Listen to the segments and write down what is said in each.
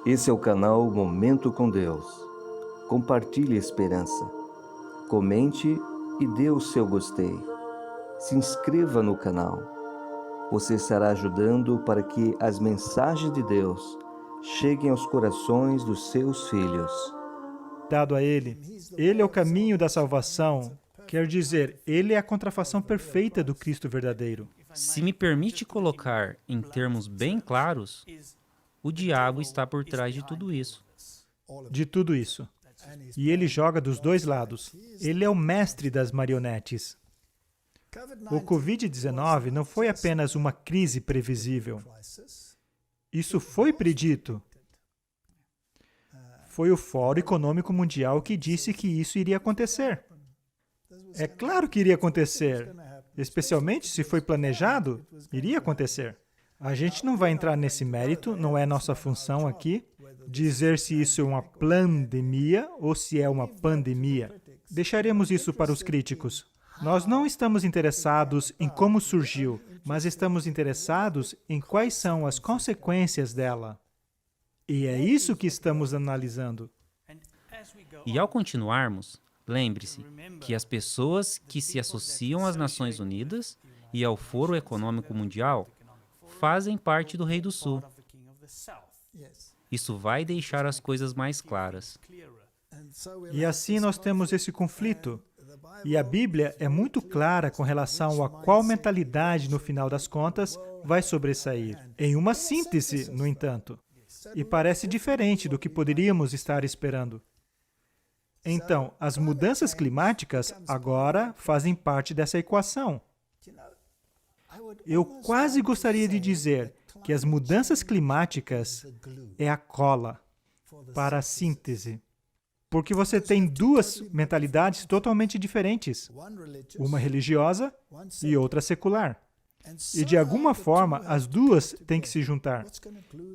Esse é o canal Momento com Deus. Compartilhe a esperança. Comente e dê o seu gostei. Se inscreva no canal. Você estará ajudando para que as mensagens de Deus cheguem aos corações dos seus filhos. Dado a Ele. Ele é o caminho da salvação. Quer dizer, Ele é a contrafação perfeita do Cristo verdadeiro. Se me permite colocar em termos bem claros, o diabo está por trás de tudo isso. De tudo isso. E ele joga dos dois lados. Ele é o mestre das marionetes. O Covid-19 não foi apenas uma crise previsível. Isso foi predito. Foi o Fórum Econômico Mundial que disse que isso iria acontecer. É claro que iria acontecer. Especialmente se foi planejado, iria acontecer. A gente não vai entrar nesse mérito, não é nossa função aqui, dizer se isso é uma plandemia ou se é uma pandemia. Deixaremos isso para os críticos. Nós não estamos interessados em como surgiu, mas estamos interessados em quais são as consequências dela. E é isso que estamos analisando. E ao continuarmos, lembre-se que as pessoas que se associam às Nações Unidas e ao Fórum Econômico Mundial fazem parte do Rei do Sul. Isso vai deixar as coisas mais claras. E assim nós temos esse conflito. E a Bíblia é muito clara com relação a qual mentalidade, no final das contas, vai sobressair. Em uma síntese, no entanto. E parece diferente do que poderíamos estar esperando. Então, as mudanças climáticas agora fazem parte dessa equação. Eu quase gostaria de dizer que as mudanças climáticas é a cola para a síntese. Porque você tem duas mentalidades totalmente diferentes. Uma religiosa e outra secular. E de alguma forma, as duas têm que se juntar.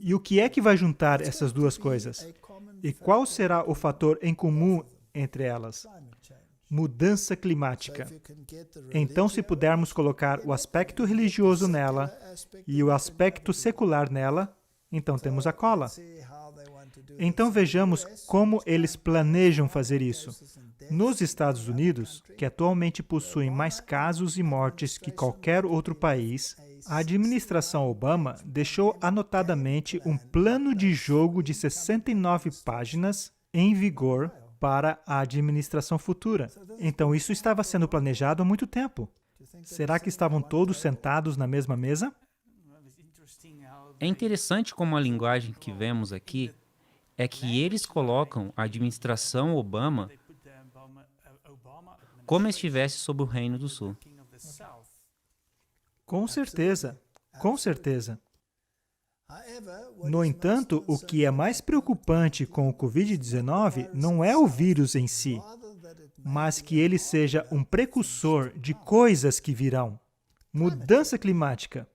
E o que é que vai juntar essas duas coisas? E qual será o fator em comum entre elas? Mudança climática. Então, se pudermos colocar o aspecto religioso nela e o aspecto secular nela, então temos a cola. Então vejamos como eles planejam fazer isso. Nos Estados Unidos, que atualmente possuem mais casos e mortes que qualquer outro país, a administração Obama deixou anotadamente um plano de jogo de 69 páginas em vigor para a administração futura. Então, isso estava sendo planejado há muito tempo. Será que estavam todos sentados na mesma mesa? É interessante como a linguagem que vemos aqui é que eles colocam a administração Obama como estivesse sob o Reino do Sul. Com certeza, com certeza. No entanto, o que é mais preocupante com o Covid-19 não é o vírus em si, mas que ele seja um precursor de coisas que virão. Mudança climática.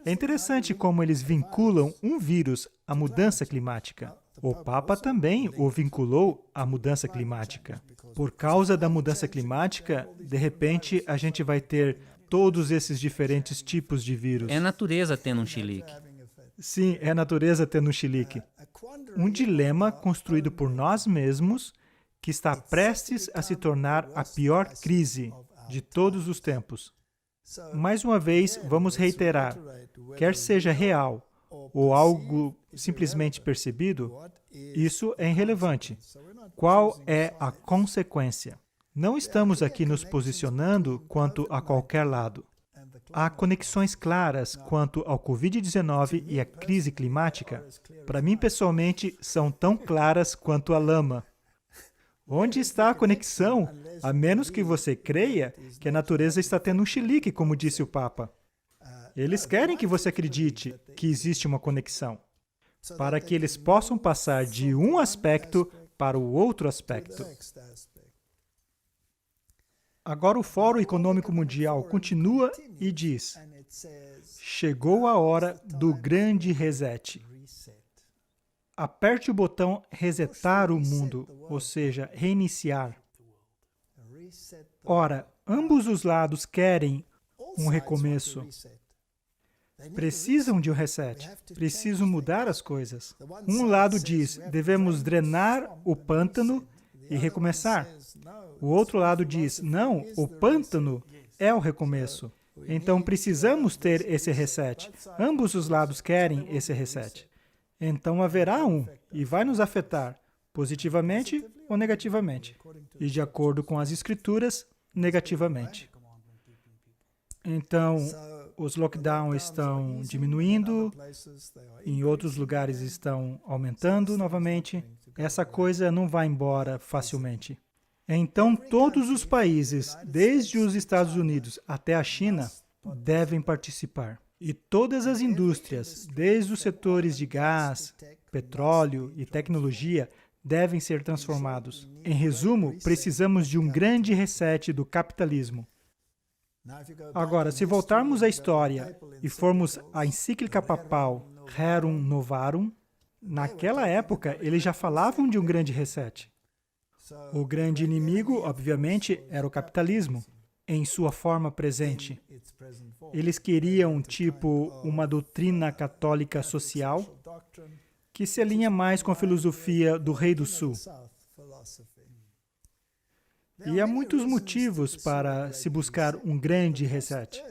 É interessante como eles vinculam um vírus à mudança climática. O Papa também o vinculou à mudança climática. Por causa da mudança climática, de repente, a gente vai ter todos esses diferentes tipos de vírus. É a natureza tendo um chilique. Sim, é a natureza tendo um chilique. Um dilema construído por nós mesmos que está prestes a se tornar a pior crise de todos os tempos. Mais uma vez, vamos reiterar, quer seja real ou algo simplesmente percebido, isso é irrelevante. Qual é a consequência? Não estamos aqui nos posicionando quanto a qualquer lado. Há conexões claras quanto ao Covid-19 e à crise climática. Para mim, pessoalmente, são tão claras quanto a lama. Onde está a conexão? A menos que você creia que a natureza está tendo um chilique, como disse o Papa. Eles querem que você acredite que existe uma conexão, para que eles possam passar de um aspecto para o outro aspecto. Agora o Fórum Econômico Mundial continua e diz: chegou a hora do grande reset. Aperte o botão resetar o mundo, ou seja, reiniciar. Ora, ambos os lados querem um recomeço. precisam de um reset, precisam mudar as coisas. Um lado diz, devemos drenar o pântano e recomeçar. O outro lado diz, não, o pântano é o recomeço. Então, precisamos ter esse reset. Ambos os lados querem esse reset. Então, haverá um, e vai nos afetar, positivamente ou negativamente. E, de acordo com as Escrituras, negativamente. Então, os lockdowns estão diminuindo, em outros lugares estão aumentando novamente. Essa coisa não vai embora facilmente. Então, todos os países, desde os Estados Unidos até a China, devem participar. E todas as indústrias, desde os setores de gás, petróleo e tecnologia, devem ser transformados. Em resumo, precisamos de um grande reset do capitalismo. Agora, se voltarmos à história e formos à encíclica papal Rerum Novarum, naquela época eles já falavam de um grande reset. O grande inimigo, obviamente, era o capitalismo, em sua forma presente. Eles queriam, uma doutrina católica social que se alinha mais com a filosofia do Rei do Sul. E há muitos motivos para se buscar um grande reset.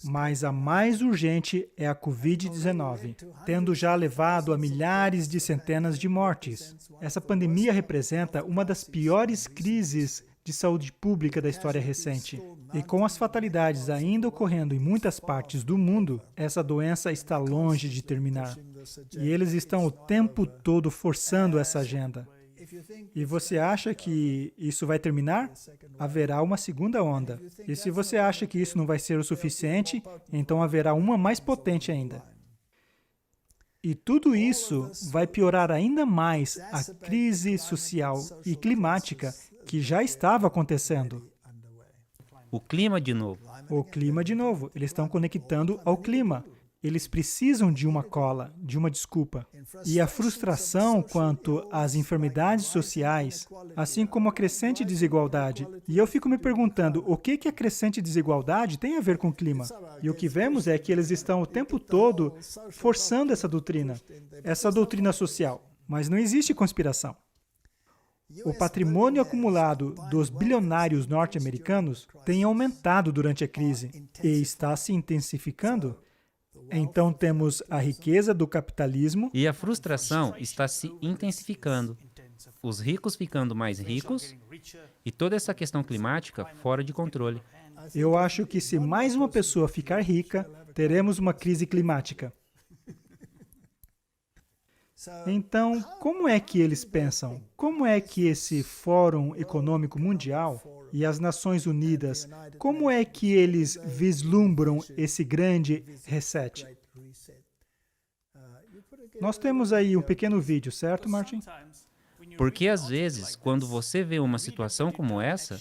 Mas a mais urgente é a Covid-19, tendo já levado a milhares de centenas de mortes. Essa pandemia representa uma das piores crises de saúde pública da história recente. E com as fatalidades ainda ocorrendo em muitas partes do mundo, essa doença está longe de terminar. E eles estão o tempo todo forçando essa agenda. E você acha que isso vai terminar? Haverá uma segunda onda. E se você acha que isso não vai ser o suficiente, então haverá uma mais potente ainda. E tudo isso vai piorar ainda mais a crise social e climática que já estava acontecendo. O clima de novo. O clima de novo. Eles estão conectando ao clima. Eles precisam de uma cola, de uma desculpa. E a frustração quanto às enfermidades sociais, assim como a crescente desigualdade. E eu fico me perguntando, o que a crescente desigualdade tem a ver com o clima? E o que vemos é que eles estão o tempo todo forçando essa doutrina social. Mas não existe conspiração. O patrimônio acumulado dos bilionários norte-americanos tem aumentado durante a crise e está se intensificando. Então, temos a riqueza do capitalismo E a frustração está se intensificando. Os ricos ficando mais ricos e toda essa questão climática fora de controle. Eu acho que se mais uma pessoa ficar rica, teremos uma crise climática. Então, como é que eles pensam? Como é que esse Fórum Econômico Mundial e as Nações Unidas, como é que eles vislumbram esse grande reset? Nós temos aí um pequeno vídeo, certo, Martin? Porque às vezes, quando você vê uma situação como essa,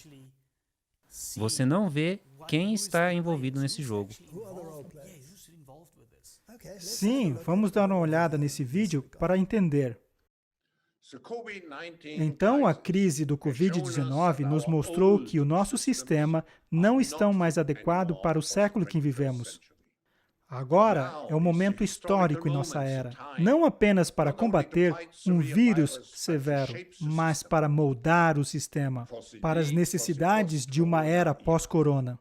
você não vê quem está envolvido nesse jogo. Sim, vamos dar uma olhada nesse vídeo para entender. Então, a crise do Covid-19 nos mostrou que o nosso sistema não está mais adequado para o século que vivemos. Agora é um momento histórico em nossa era, não apenas para combater um vírus severo, mas para moldar o sistema, para as necessidades de uma era pós-corona.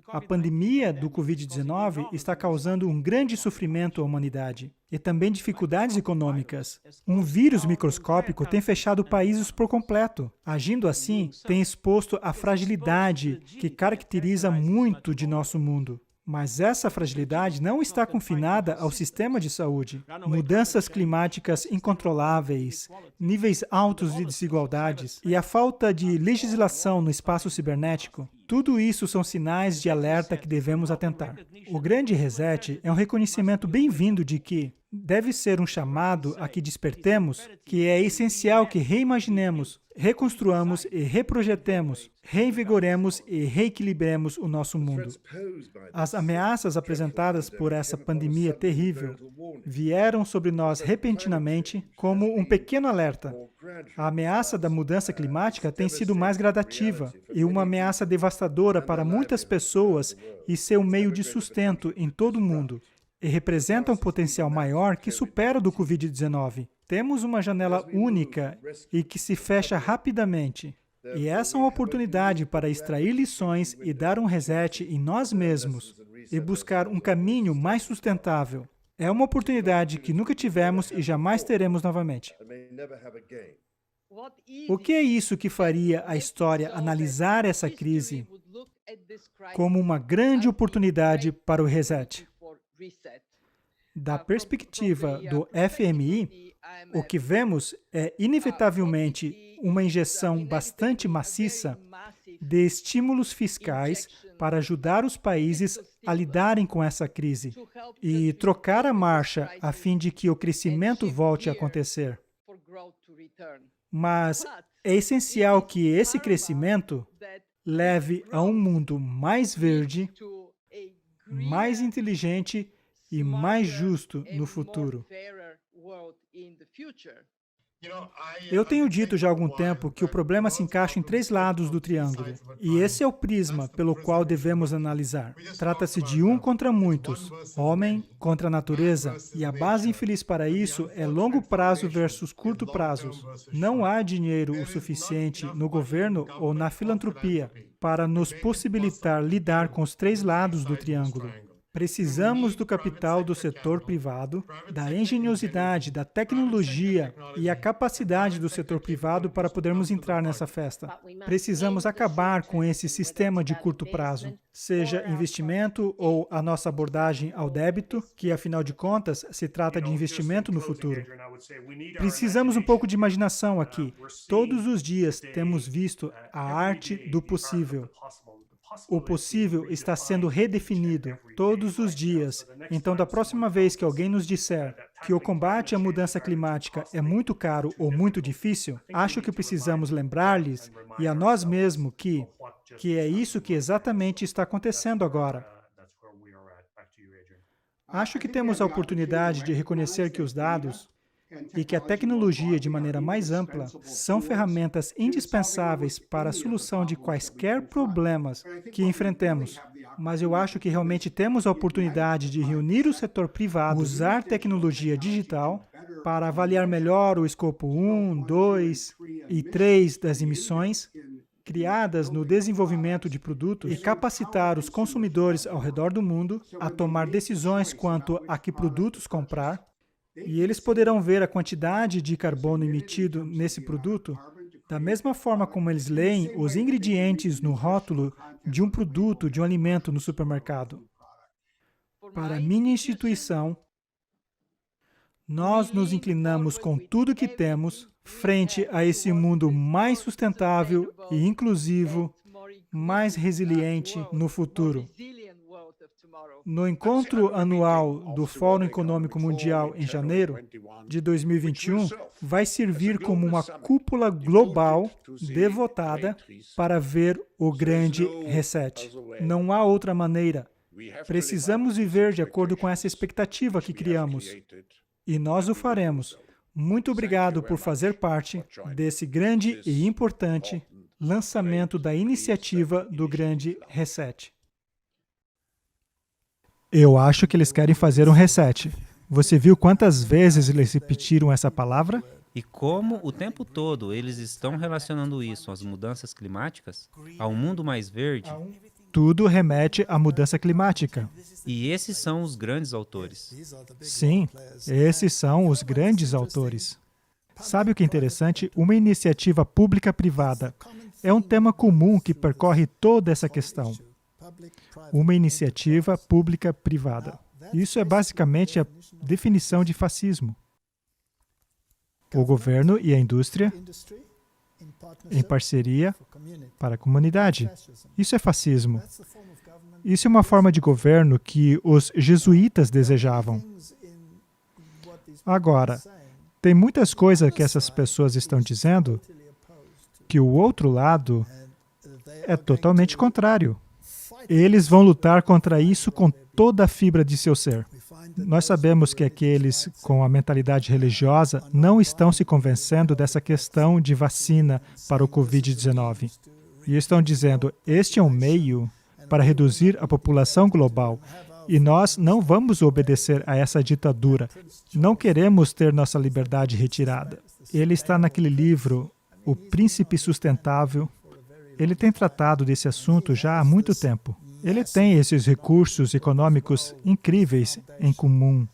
A pandemia do Covid-19 está causando um grande sofrimento à humanidade e também dificuldades econômicas. Um vírus microscópico tem fechado países por completo. Agindo assim, tem exposto a fragilidade que caracteriza muito de nosso mundo. Mas essa fragilidade não está confinada ao sistema de saúde. Mudanças climáticas incontroláveis, níveis altos de desigualdades e a falta de legislação no espaço cibernético, tudo isso são sinais de alerta que devemos atentar. O grande reset é um reconhecimento bem-vindo de que deve ser um chamado a que despertemos, que é essencial que reimaginemos, reconstruamos e reprojetemos, reinvigoremos e reequilibremos o nosso mundo. As ameaças apresentadas por essa pandemia terrível vieram sobre nós repentinamente como um pequeno alerta. A ameaça da mudança climática tem sido mais gradativa e uma ameaça devastadora para muitas pessoas e seu meio de sustento em todo o mundo. e representa um potencial maior que supera o do Covid-19. Temos uma janela única e que se fecha rapidamente. E essa é uma oportunidade para extrair lições e dar um reset em nós mesmos e buscar um caminho mais sustentável. É uma oportunidade que nunca tivemos e jamais teremos novamente. O que é isso que faria a história analisar essa crise como uma grande oportunidade para o reset? Da perspectiva do FMI, o que vemos é, inevitavelmente, uma injeção bastante maciça de estímulos fiscais para ajudar os países a lidarem com essa crise e trocar a marcha a fim de que o crescimento volte a acontecer. Mas é essencial que esse crescimento leve a um mundo mais verde, mais inteligente e mais justo no futuro. Eu tenho dito já há algum tempo que o problema se encaixa em 3 lados do triângulo, e esse é o prisma pelo qual devemos analisar. Trata-se de um contra muitos, homem contra a natureza, e a base infeliz para isso é longo prazo versus curto prazo. Não há dinheiro o suficiente no governo ou na filantropia para nos possibilitar lidar com os 3 lados do triângulo. Precisamos do capital do setor privado, da engenhosidade, da tecnologia e a capacidade do setor privado para podermos entrar nessa festa. Precisamos acabar com esse sistema de curto prazo, seja investimento ou a nossa abordagem ao débito, que afinal de contas se trata de investimento no futuro. Precisamos um pouco de imaginação aqui. Todos os dias temos visto a arte do possível. O possível está sendo redefinido todos os dias. Então, da próxima vez que alguém nos disser que o combate à mudança climática é muito caro ou muito difícil, acho que precisamos lembrar-lhes e a nós mesmos que é isso que exatamente está acontecendo agora. Acho que temos a oportunidade de reconhecer que os dados e que a tecnologia, de maneira mais ampla, são ferramentas indispensáveis para a solução de quaisquer problemas que enfrentemos. Mas eu acho que realmente temos a oportunidade de reunir o setor privado, usar tecnologia digital para avaliar melhor o escopo 1, 2 e 3 das emissões criadas no desenvolvimento de produtos e capacitar os consumidores ao redor do mundo a tomar decisões quanto a que produtos comprar. E eles poderão ver a quantidade de carbono emitido nesse produto da mesma forma como eles leem os ingredientes no rótulo de um produto, de um alimento no supermercado. Para a minha instituição, nós nos inclinamos com tudo que temos frente a esse mundo mais sustentável e inclusivo, mais resiliente no futuro. No encontro anual do Fórum Econômico Mundial em janeiro de 2021, vai servir como uma cúpula global devotada para ver o grande reset. Não há outra maneira. Precisamos viver de acordo com essa expectativa que criamos. E nós o faremos. Muito obrigado por fazer parte desse grande e importante lançamento da iniciativa do Grande Reset. Eu acho que eles querem fazer um reset. Você viu quantas vezes eles repetiram essa palavra? E como o tempo todo eles estão relacionando isso às mudanças climáticas, ao mundo mais verde, Tudo remete à mudança climática. e esses são os grandes autores. Sim, esses são os grandes autores. Sabe o que é interessante? Uma iniciativa pública-privada é um tema comum que percorre toda essa questão. Uma iniciativa pública-privada. Isso é basicamente a definição de fascismo. O governo e a indústria em parceria para a comunidade. Isso é fascismo. Isso é uma forma de governo que os jesuítas desejavam. Agora, tem muitas coisas que essas pessoas estão dizendo que o outro lado é totalmente contrário. Eles vão lutar contra isso com toda a fibra de seu ser. Nós sabemos que aqueles com a mentalidade religiosa não estão se convencendo dessa questão de vacina para o Covid-19. E estão dizendo, este é um meio para reduzir a população global E nós não vamos obedecer a essa ditadura. Não queremos ter nossa liberdade retirada. Ele está naquele livro, O Príncipe Sustentável. Ele tem tratado desse assunto já há muito tempo. Ele tem esses recursos econômicos incríveis em comum,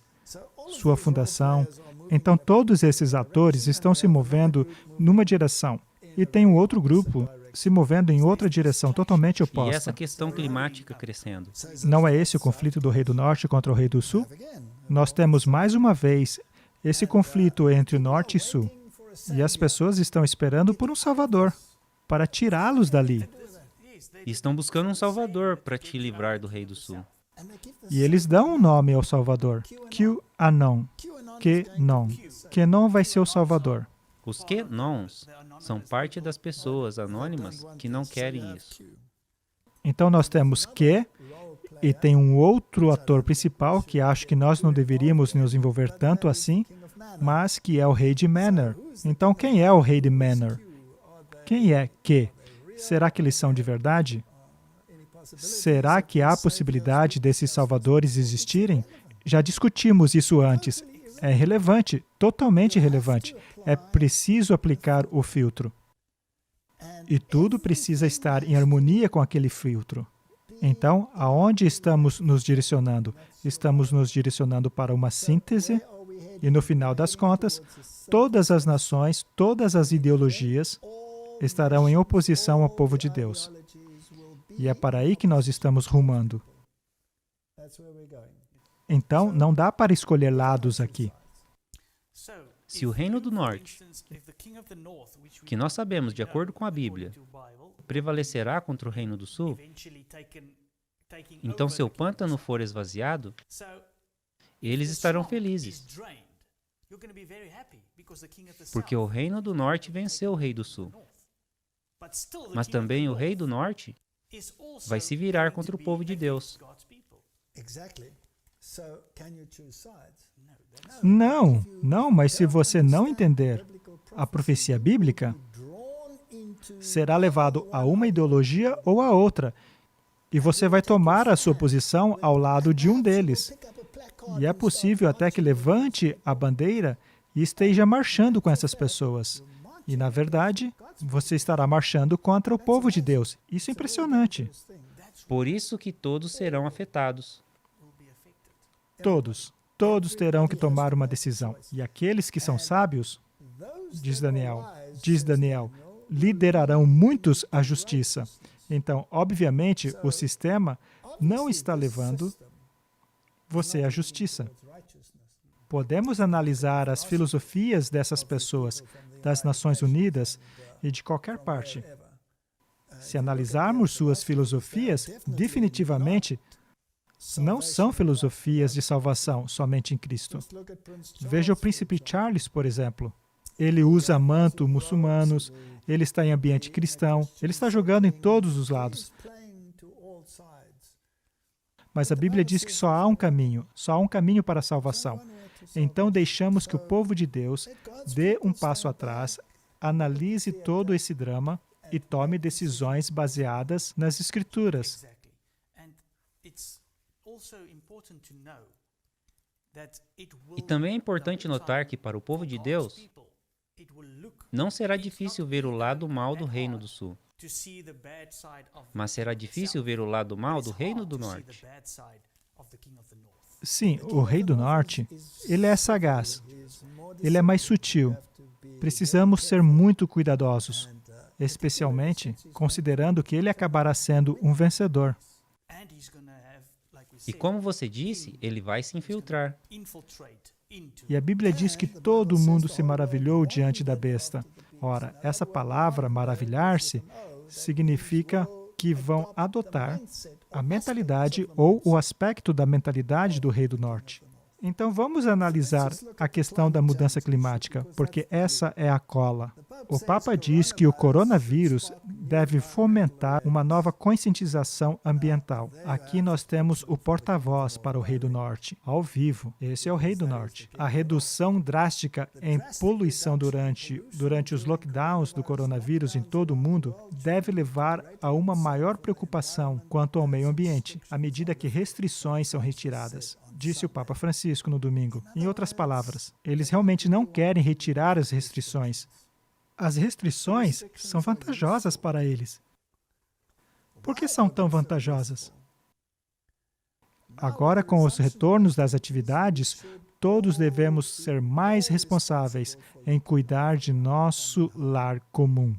sua fundação. Então, todos esses atores estão se movendo numa direção. E tem um outro grupo se movendo em outra direção, totalmente E oposta. essa questão climática crescendo. Não é esse o conflito do Rei do Norte contra o Rei do Sul? Nós temos, mais uma vez, esse conflito entre o Norte e Sul. E as pessoas estão esperando por um Salvador, para tirá-los dali. E estão buscando um Salvador para te livrar do Rei do Sul. E eles dão um nome ao Salvador. QAnon. Quenon. Quenon vai ser o Salvador. Os Quenons são parte das pessoas anônimas que não querem isso. Então nós temos Que, e tem um outro ator principal que acho que nós não deveríamos nos envolver tanto assim, mas que é o rei de Manor. Então quem é o rei de Manor? Quem é Que? Será que eles são de verdade? Será que há possibilidade desses salvadores existirem? Já discutimos isso antes. É relevante, totalmente relevante. É preciso aplicar o filtro. E tudo precisa estar em harmonia com aquele filtro. Então, aonde estamos nos direcionando? Estamos nos direcionando para uma síntese e, no final das contas, todas as nações, todas as ideologias estarão em oposição ao povo de Deus. E é para aí que nós estamos rumando. Então, não dá para escolher lados aqui. Se o Reino do Norte, que nós sabemos de acordo com a Bíblia, prevalecerá contra o Reino do Sul, então seu pântano for esvaziado, eles estarão felizes, porque o Reino do Norte venceu o Rei do Sul. Mas também o Rei do Norte vai se virar contra o povo de Deus. Não, mas se você não entender a profecia bíblica, será levado a uma ideologia ou a outra, e você vai tomar a sua posição ao lado de um deles. E é possível até que levante a bandeira e esteja marchando com essas pessoas. E, na verdade, você estará marchando contra o povo de Deus. Isso é impressionante. Por isso que todos serão afetados. Todos terão que tomar uma decisão. E aqueles que são sábios, diz Daniel, liderarão muitos à justiça. Então, obviamente, o sistema não está levando você à justiça. Podemos analisar as filosofias dessas pessoas, das Nações Unidas e de qualquer parte. Se analisarmos suas filosofias, definitivamente não são filosofias de salvação somente em Cristo. Veja o príncipe Charles, por exemplo. Ele usa manto muçulmanos, ele está em ambiente cristão, ele está jogando em todos os lados. Mas a Bíblia diz que só há um caminho para a salvação. Então deixamos que o povo de Deus dê um passo atrás, analise todo esse drama e tome decisões baseadas nas Escrituras. E também é importante notar que para o povo de Deus, não será difícil ver o lado mal do Reino do Sul, mas será difícil ver o lado mal do Reino do Norte. Sim, o Rei do Norte, ele é sagaz, ele é mais sutil. Precisamos ser muito cuidadosos, especialmente considerando que ele acabará sendo um vencedor. E como você disse, ele vai se infiltrar. E a Bíblia diz que todo mundo se maravilhou diante da besta. Ora, essa palavra, maravilhar-se, significa que vão adotar a mentalidade ou o aspecto da mentalidade do Rei do Norte. Então, vamos analisar a questão da mudança climática, porque essa é a cola. O Papa diz que o coronavírus deve fomentar uma nova conscientização ambiental. Aqui nós temos o porta-voz para o Rei do Norte, ao vivo. Esse é o Rei do Norte. A redução drástica em poluição durante os lockdowns do coronavírus em todo o mundo deve levar a uma maior preocupação quanto ao meio ambiente, à medida que restrições são retiradas, disse o Papa Francisco no domingo. Em outras palavras, eles realmente não querem retirar as restrições. As restrições são vantajosas para eles. Por que são tão vantajosas? Agora, com os retornos das atividades, todos devemos ser mais responsáveis em cuidar de nosso lar comum,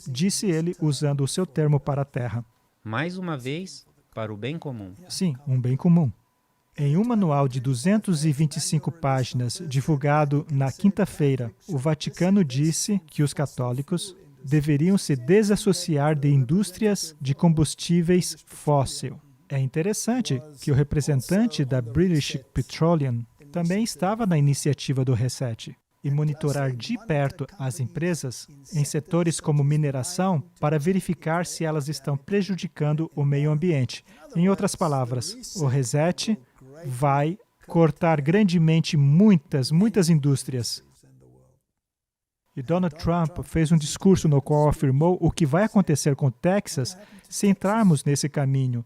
disse ele usando o seu termo para a Terra. Mais uma vez, para o bem comum. Sim, um bem comum. Em um manual de 225 páginas, divulgado na quinta-feira, o Vaticano disse que os católicos deveriam se desassociar de indústrias de combustíveis fóssil. É interessante que o representante da British Petroleum também estava na iniciativa do Reset e monitorar de perto as empresas em setores como mineração para verificar se elas estão prejudicando o meio ambiente. Em outras palavras, o Reset vai cortar grandemente muitas indústrias. E Donald Trump fez um discurso no qual afirmou o que vai acontecer com Texas se entrarmos nesse caminho.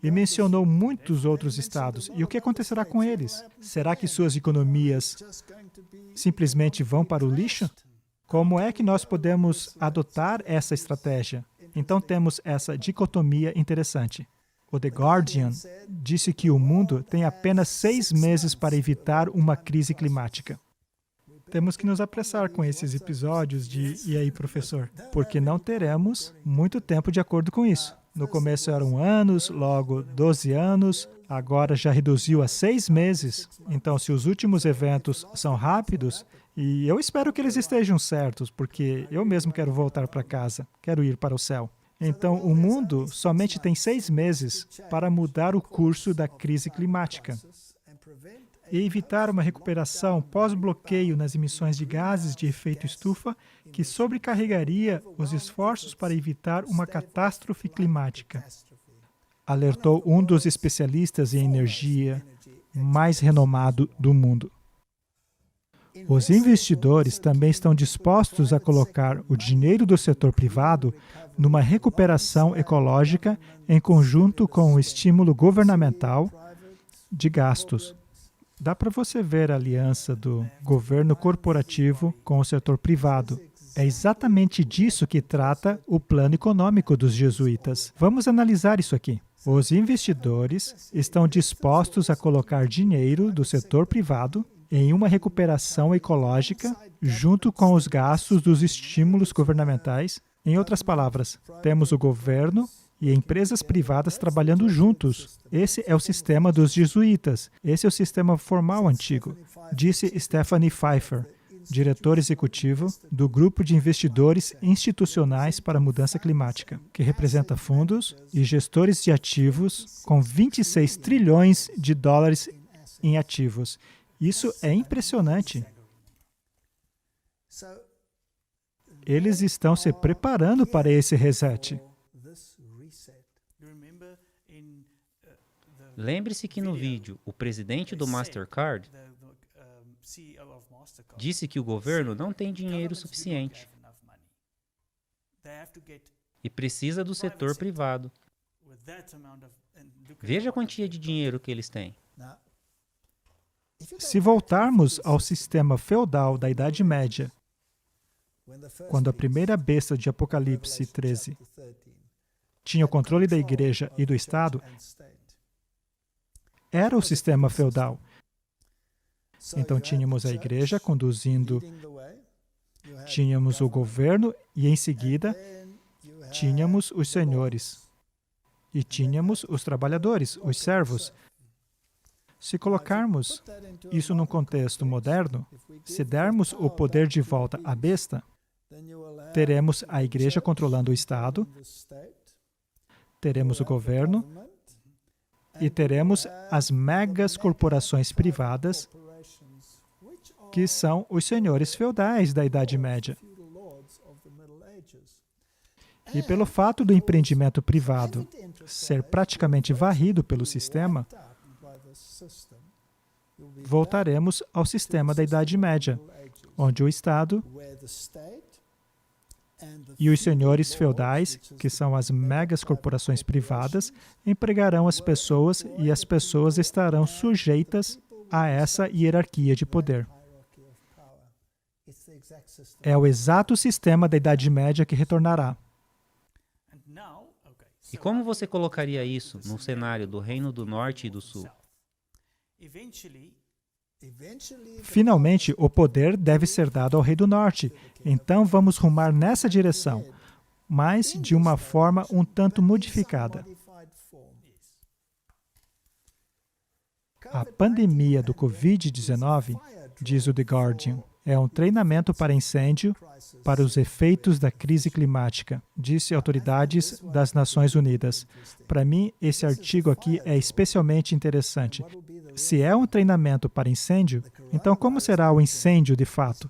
E mencionou muitos outros estados. E o que acontecerá com eles? Será que suas economias simplesmente vão para o lixo? Como é que nós podemos adotar essa estratégia? Então temos essa dicotomia interessante. O The Guardian disse que o mundo tem apenas 6 meses para evitar uma crise climática. Temos que nos apressar com esses episódios de E aí, professor? Porque não teremos muito tempo de acordo com isso. No começo eram anos, logo 12 anos, agora já reduziu a 6 meses. Então, se os últimos eventos são rápidos, e eu espero que eles estejam certos, porque eu mesmo quero voltar para casa, quero ir para o céu. Então, o mundo somente tem 6 meses para mudar o curso da crise climática e evitar uma recuperação pós-bloqueio nas emissões de gases de efeito estufa que sobrecarregaria os esforços para evitar uma catástrofe climática, alertou um dos especialistas em energia mais renomado do mundo. Os investidores também estão dispostos a colocar o dinheiro do setor privado numa recuperação ecológica em conjunto com o estímulo governamental de gastos. Dá para você ver a aliança do governo corporativo com o setor privado. É exatamente disso que trata o plano econômico dos jesuítas. Vamos analisar isso aqui. Os investidores estão dispostos a colocar dinheiro do setor privado em uma recuperação ecológica junto com os gastos dos estímulos governamentais. Em outras palavras, temos o governo e empresas privadas trabalhando juntos. Esse é o sistema dos jesuítas. Esse é o sistema formal antigo, disse Stephanie Pfeiffer, diretor executivo do Grupo de Investidores Institucionais para a Mudança Climática, que representa fundos e gestores de ativos com 26 trilhões de dólares em ativos. Isso é impressionante. Eles estão se preparando para esse reset. Lembre-se que no vídeo, o presidente do Mastercard disse que o governo não tem dinheiro suficiente e precisa do setor privado. Veja a quantia de dinheiro que eles têm. Se voltarmos ao sistema feudal da Idade Média, quando a primeira besta de Apocalipse 13 tinha o controle da igreja e do Estado, era o sistema feudal. Então tínhamos a igreja conduzindo, tínhamos o governo e em seguida tínhamos os senhores e tínhamos os trabalhadores, os servos. Se colocarmos isso num contexto moderno, se dermos o poder de volta à besta, teremos a igreja controlando o Estado, teremos o governo e teremos as megas corporações privadas, que são os senhores feudais da Idade Média. E pelo fato do empreendimento privado ser praticamente varrido pelo sistema, voltaremos ao sistema da Idade Média, onde o Estado e os senhores feudais, que são as megas corporações privadas, empregarão as pessoas e as pessoas estarão sujeitas a essa hierarquia de poder. É o exato sistema da Idade Média que retornará. E como você colocaria isso no cenário do Reino do Norte e do Sul? Finalmente, o poder deve ser dado ao Rei do Norte. Então, vamos rumar nessa direção, mas de uma forma um tanto modificada. A pandemia do Covid-19, diz o The Guardian, é um treinamento para incêndio para os efeitos da crise climática, disse autoridades das Nações Unidas. Para mim, esse artigo aqui é especialmente interessante. Se é um treinamento para incêndio, então como será o incêndio de fato?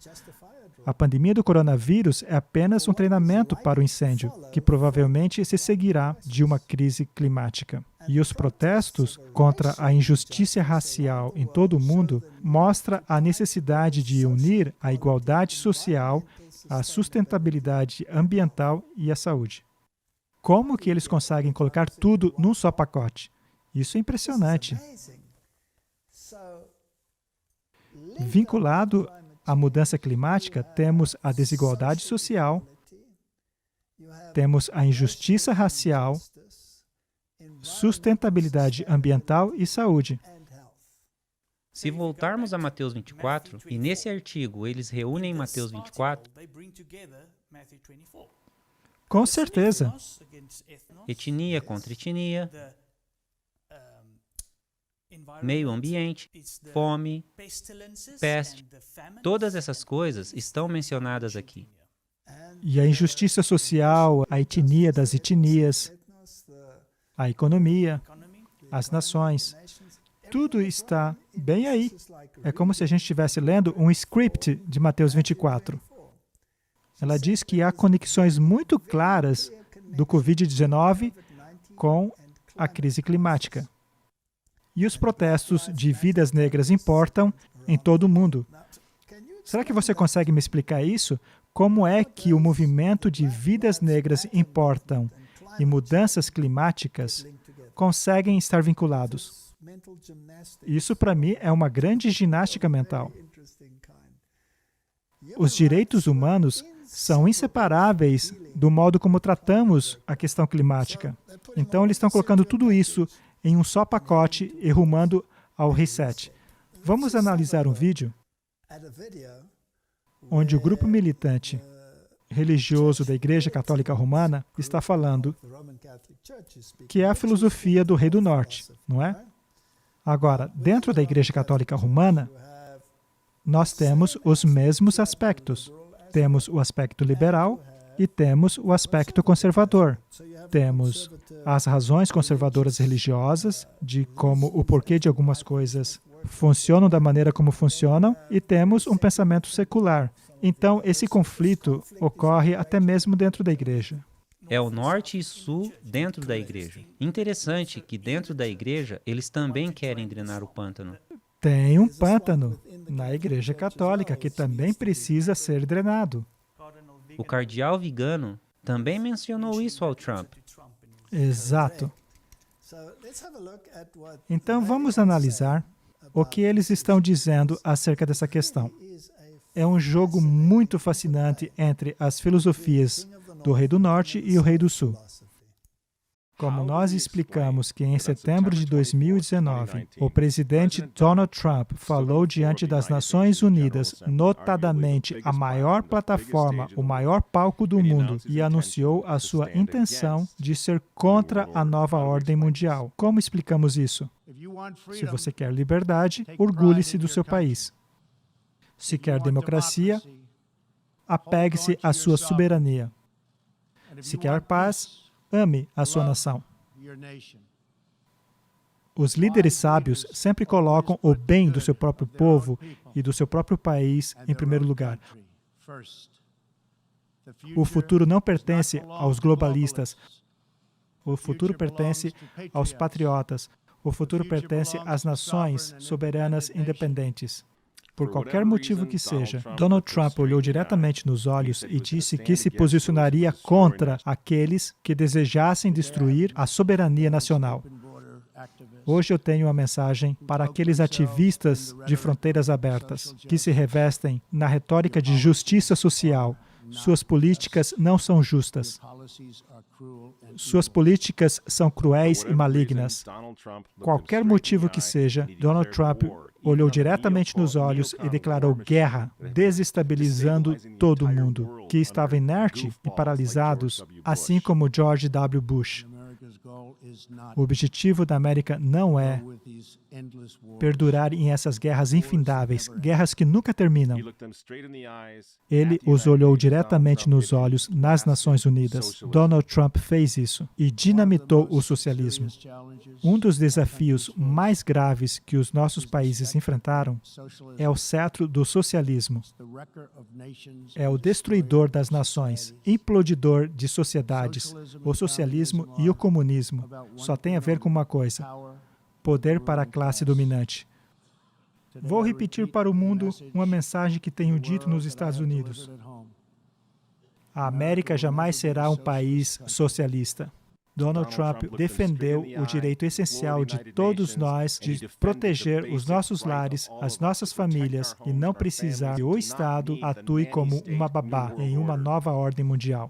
A pandemia do coronavírus é apenas um treinamento para o incêndio, que provavelmente se seguirá de uma crise climática. E os protestos contra a injustiça racial em todo o mundo mostram a necessidade de unir a igualdade social, a sustentabilidade ambiental e a saúde. Como que eles conseguem colocar tudo num só pacote? Isso é impressionante. Vinculado à mudança climática, temos a desigualdade social, temos a injustiça racial, sustentabilidade ambiental e saúde. Se voltarmos a Mateus 24, e nesse artigo eles reúnem Mateus 24, Com certeza. etnia contra etnia, meio ambiente, fome, peste, todas essas coisas estão mencionadas aqui. E a injustiça social, a etnia das etnias, a economia, as nações, tudo está bem aí. É como se a gente estivesse lendo um script de Mateus 24. Ela diz que há conexões muito claras do Covid-19 com a crise climática. E os protestos de vidas negras importam em todo o mundo. Será que você consegue me explicar isso? Como é que o movimento de vidas negras importam e mudanças climáticas conseguem estar vinculados? Isso, para mim, é uma grande ginástica mental. Os direitos humanos são inseparáveis do modo como tratamos a questão climática. Então, eles estão colocando tudo isso em um só pacote e rumando ao reset. Vamos analisar um vídeo onde o grupo militante religioso da Igreja Católica Romana está falando que é a filosofia do Rei do Norte, não é? Agora, dentro da Igreja Católica Romana, nós temos os mesmos aspectos. Temos o aspecto liberal e temos o aspecto conservador. Temos as razões conservadoras religiosas, de como o porquê de algumas coisas funcionam da maneira como funcionam, e temos um pensamento secular. Então, esse conflito ocorre até mesmo dentro da igreja. É o norte e sul dentro da igreja. Interessante que dentro da igreja eles também querem drenar o pântano. Tem um pântano na Igreja Católica que também precisa ser drenado. O cardeal Vigano também mencionou isso ao Trump. Exato. Então, vamos analisar o que eles estão dizendo acerca dessa questão. É um jogo muito fascinante entre as filosofias do Rei do Norte e o Rei do Sul. Como nós explicamos que em setembro de 2019, o presidente Donald Trump falou diante das Nações Unidas, notadamente a maior plataforma, o maior palco do mundo, e anunciou a sua intenção de ser contra a nova ordem mundial. Como explicamos isso? Se você quer liberdade, orgulhe-se do seu país. Se quer democracia, apegue-se à sua soberania. Se quer paz, ame a sua nação. Os líderes sábios sempre colocam o bem do seu próprio povo e do seu próprio país em primeiro lugar. O futuro não pertence aos globalistas. O futuro pertence aos patriotas. O futuro pertence às nações soberanas independentes. Por qualquer motivo que seja, Donald Trump olhou diretamente nos olhos e disse que se posicionaria contra aqueles que desejassem destruir a soberania nacional. Hoje eu tenho uma mensagem para aqueles ativistas de fronteiras abertas que se revestem na retórica de justiça social. Suas políticas não são justas. Suas políticas são cruéis e malignas. Qualquer motivo que seja, Donald Trump olhou diretamente nos olhos e declarou guerra, desestabilizando todo o mundo, que estava inerte e paralisados, assim como George W. Bush. O objetivo da América não é perdurar em essas guerras infindáveis, guerras que nunca terminam. Ele os olhou diretamente nos olhos nas Nações Unidas. Donald Trump fez isso e dinamitou o socialismo. Um dos desafios mais graves que os nossos países enfrentaram é o cetro do socialismo. É o destruidor das nações, implodidor de sociedades. O socialismo e o comunismo só têm a ver com uma coisa: poder para a classe dominante. Vou repetir para o mundo uma mensagem que tenho dito nos Estados Unidos. A América jamais será um país socialista. Donald Trump defendeu o direito essencial de todos nós de proteger os nossos lares, as nossas famílias e não precisar que o Estado atue como uma babá em uma nova ordem mundial.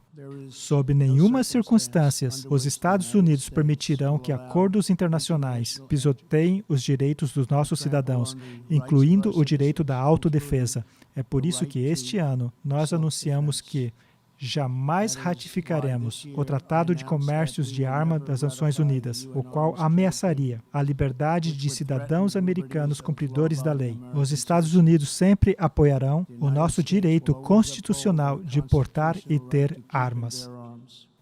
Sob nenhuma circunstância, os Estados Unidos permitirão que acordos internacionais pisoteiem os direitos dos nossos cidadãos, incluindo o direito da autodefesa. É por isso que este ano nós anunciamos que jamais ratificaremos o Tratado de Comércios de Armas das Nações Unidas, o qual ameaçaria a liberdade de cidadãos americanos cumpridores da lei. Os Estados Unidos sempre apoiarão o nosso direito constitucional de portar e ter armas.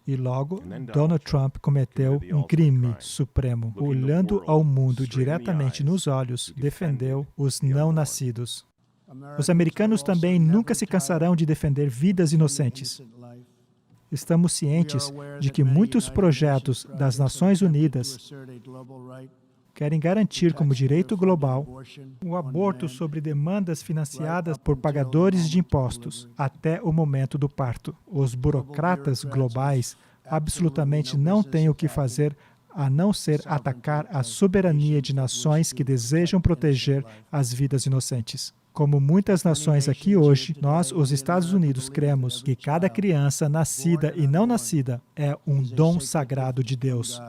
E logo, Donald Trump cometeu um crime supremo. Olhando ao mundo diretamente nos olhos, defendeu os não-nascidos. Os americanos também nunca se cansarão de defender vidas inocentes. Estamos cientes de que muitos projetos das Nações Unidas querem garantir como direito global o aborto sobre demandas financiadas por pagadores de impostos até o momento do parto. Os burocratas globais absolutamente não têm o que fazer a não ser atacar a soberania de nações que desejam proteger as vidas inocentes. Como muitas nações aqui hoje, nós, os Estados Unidos, cremos que cada criança, nascida e não nascida, é um dom sagrado de Deus.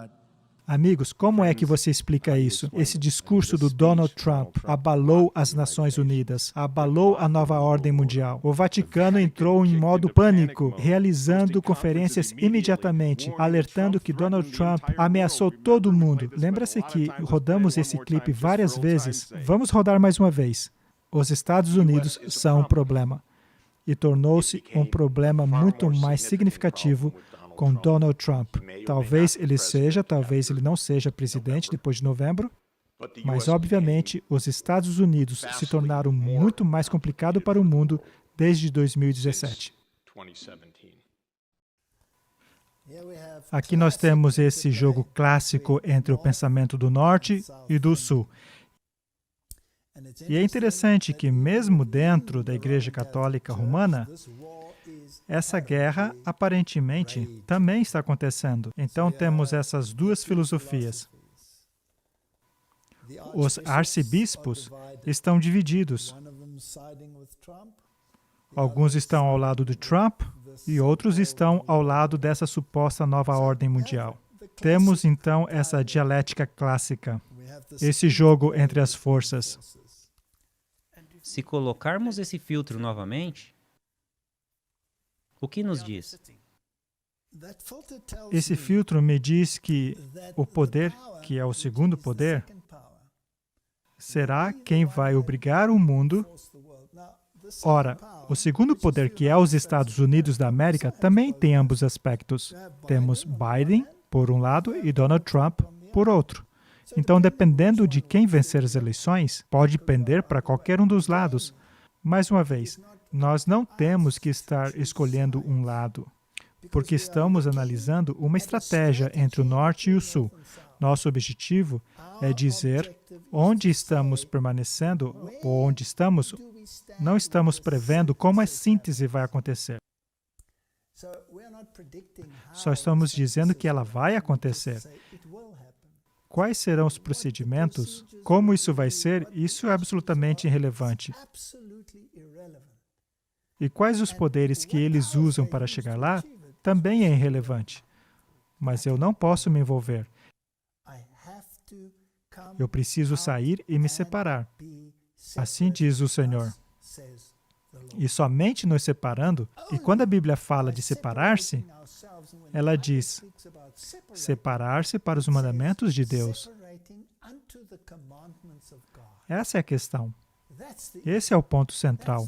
Amigos, como é que você explica isso? Esse discurso do Donald Trump abalou as Nações Unidas, abalou a nova ordem mundial. O Vaticano entrou em modo pânico, realizando conferências imediatamente, alertando que Donald Trump ameaçou todo mundo. Lembra-se que rodamos esse clipe várias vezes? Vamos rodar mais uma vez. Os Estados Unidos são um problema. E tornou-se um problema muito mais significativo com Donald Trump. Talvez ele seja, talvez ele não seja presidente depois de novembro, mas, obviamente, os Estados Unidos se tornaram muito mais complicado para o mundo desde 2017. Aqui nós temos esse jogo clássico entre o pensamento do Norte e do Sul. E é interessante que, mesmo dentro da Igreja Católica Romana, essa guerra, aparentemente, também está acontecendo. Então, temos essas duas filosofias. Os arcebispos estão divididos. Alguns estão ao lado de Trump e outros estão ao lado dessa suposta nova ordem mundial. Temos, então, essa dialética clássica, esse jogo entre as forças. Se colocarmos esse filtro novamente, o que nos diz? Esse filtro me diz que o poder, que é o segundo poder, será quem vai obrigar o mundo. Ora, o segundo poder, que é os Estados Unidos da América, também tem ambos aspectos. Temos Biden, por um lado, e Donald Trump, por outro. Então, dependendo de quem vencer as eleições, pode pender para qualquer um dos lados. Mais uma vez, Nós não temos que estar escolhendo um lado, porque estamos analisando uma estratégia entre o norte e o sul. Nosso objetivo é dizer onde estamos permanecendo ou onde estamos. Não estamos prevendo como a síntese vai acontecer. Só estamos dizendo que ela vai acontecer. Quais serão os procedimentos? Como isso vai ser? Isso é absolutamente irrelevante. E quais os poderes que eles usam para chegar lá? Também é irrelevante. Mas eu não posso me envolver. Eu preciso sair e me separar. Assim diz o Senhor. E somente nos separando, e quando a Bíblia fala de separar-se, ela diz separar-se para os mandamentos de Deus. Essa é a questão. Esse é o ponto central.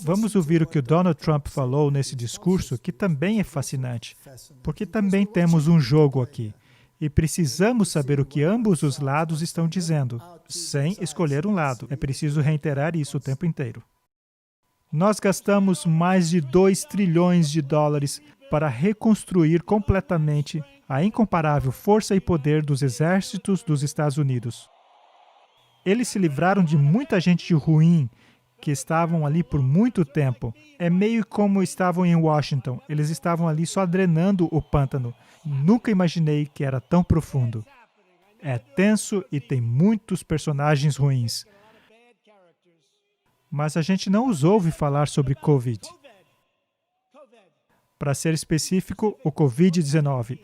Vamos ouvir o que o Donald Trump falou nesse discurso, que também é fascinante, porque também temos um jogo aqui. E precisamos saber o que ambos os lados estão dizendo, sem escolher um lado. É preciso reiterar isso o tempo inteiro. Nós gastamos mais de 2 trilhões de dólares para reconstruir completamente a incomparável força e poder dos exércitos dos Estados Unidos. Eles se livraram de muita gente ruim que estavam ali por muito tempo. É meio como estavam em Washington. Eles estavam ali só drenando o pântano. Nunca imaginei que era tão profundo. É tenso e tem muitos personagens ruins. Mas a gente não os ouve falar sobre Covid. Para ser específico, o Covid-19.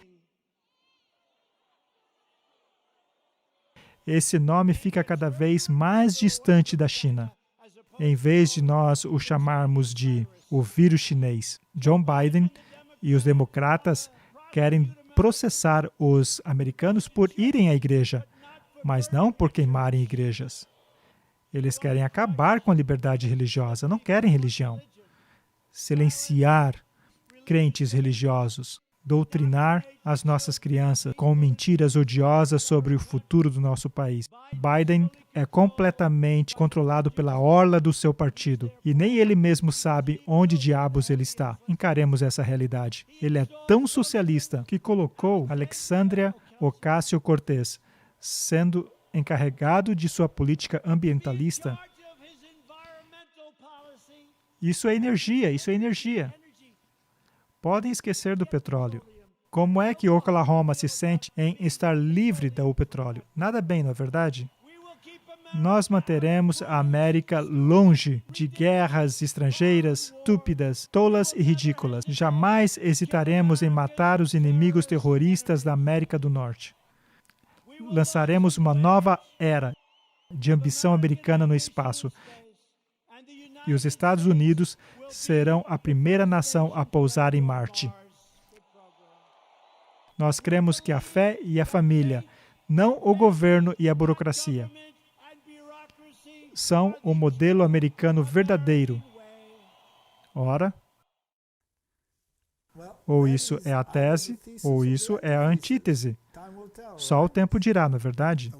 Esse nome fica cada vez mais distante da China. Em vez de nós o chamarmos de o vírus chinês, John Biden e os democratas querem processar os americanos por irem à igreja, mas não por queimarem igrejas. Eles querem acabar com a liberdade religiosa, não querem religião. Silenciar crentes religiosos, doutrinar as nossas crianças com mentiras odiosas sobre o futuro do nosso país. Biden é completamente controlado pela orla do seu partido e nem ele mesmo sabe onde diabos ele está. Encaremos essa realidade. Ele é tão socialista que colocou Alexandria Ocasio-Cortez sendo encarregado de sua política ambientalista. Isso é energia, isso é energia. Podem esquecer do petróleo. Como é que Oklahoma se sente em estar livre do petróleo? Nada bem, não é verdade? Nós manteremos a América longe de guerras estrangeiras, estúpidas, tolas e ridículas. Jamais hesitaremos em matar os inimigos terroristas da América do Norte. Lançaremos uma nova era de ambição americana no espaço. E os Estados Unidos serão a primeira nação a pousar em Marte. Nós cremos que a fé e a família, não o governo e a burocracia, são o modelo americano verdadeiro. Ora, ou isso é a tese, ou isso é a antítese. Só o tempo dirá, não é verdade?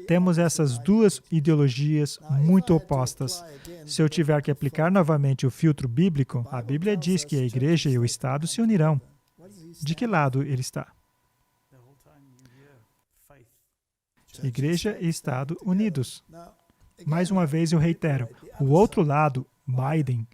Temos essas duas ideologias muito opostas. Se eu tiver que aplicar novamente o filtro bíblico, a Bíblia diz que a igreja e o Estado se unirão. De que lado ele está? Igreja e Estado unidos. Mais uma vez eu reitero, o outro lado, Biden,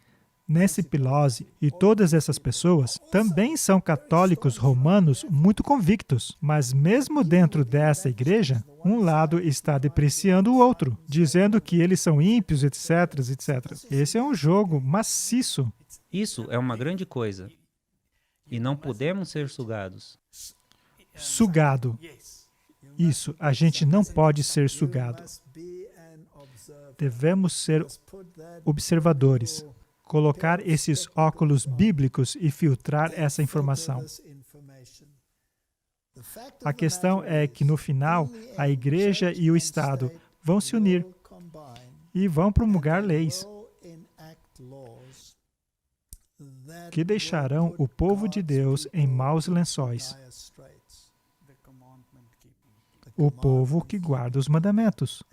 Nancy Pelosi e todas essas pessoas também são católicos romanos muito convictos, mas mesmo dentro dessa igreja, um lado está depreciando o outro, dizendo que eles são ímpios, etc, etc. Esse é um jogo maciço. Isso é uma grande coisa. E não podemos ser sugados. Sugado. Isso, a gente não pode ser sugado. Devemos ser observadores. Colocar esses óculos bíblicos e filtrar essa informação. A questão é que, no final, a igreja e o Estado vão se unir e vão promulgar leis que deixarão o povo de Deus em maus lençóis. o povo que guarda os mandamentos.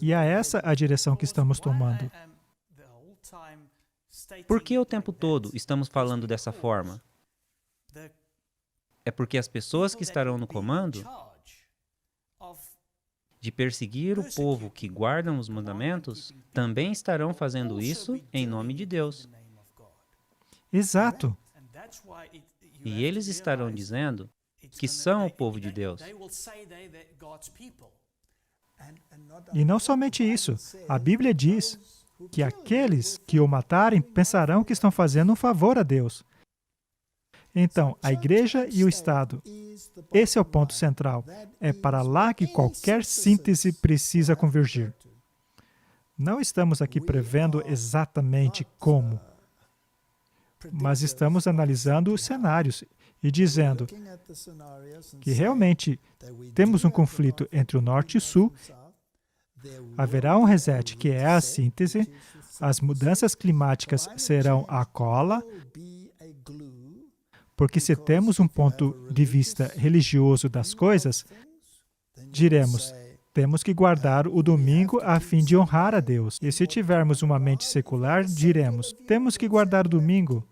E é essa a direção que estamos tomando. Por que o tempo todo estamos falando dessa forma? É porque as pessoas que estarão no comando de perseguir o povo que guardam os mandamentos também estarão fazendo isso em nome de Deus. Exato. E eles estarão dizendo que são o povo de Deus. E não somente isso, a Bíblia diz que aqueles que o matarem pensarão que estão fazendo um favor a Deus. Então, a igreja e o Estado, esse é o ponto central. É para lá que qualquer síntese precisa convergir. Não estamos aqui prevendo exatamente como, mas estamos analisando os cenários e dizendo que realmente temos um conflito entre o norte e o sul, haverá um reset, que é a síntese, as mudanças climáticas serão a cola, porque se temos um ponto de vista religioso das coisas, diremos, temos que guardar o domingo a fim de honrar a Deus. E se tivermos uma mente secular, diremos, temos que guardar o domingo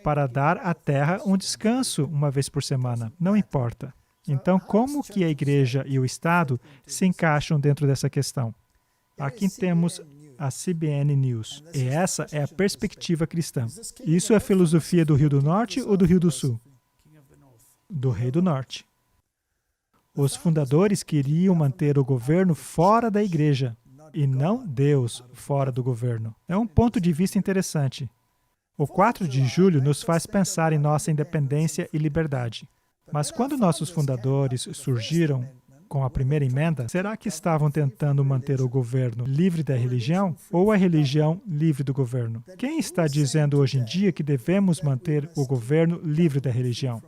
para dar à terra um descanso uma vez por semana. Não importa. Então, como que a igreja e o Estado se encaixam dentro dessa questão? Aqui temos a CBN News. E essa é a perspectiva cristã. Isso é a filosofia do Rio do Norte ou do Rio do Sul? Do Rei do Norte. Os fundadores queriam manter o governo fora da igreja e não Deus fora do governo. É um ponto de vista interessante. O 4 de julho nos faz pensar em nossa independência e liberdade. Mas quando nossos fundadores surgiram com a primeira emenda, será que estavam tentando manter o governo livre da religião ou a religião livre do governo? Quem está dizendo hoje em dia que devemos manter o governo livre da religião?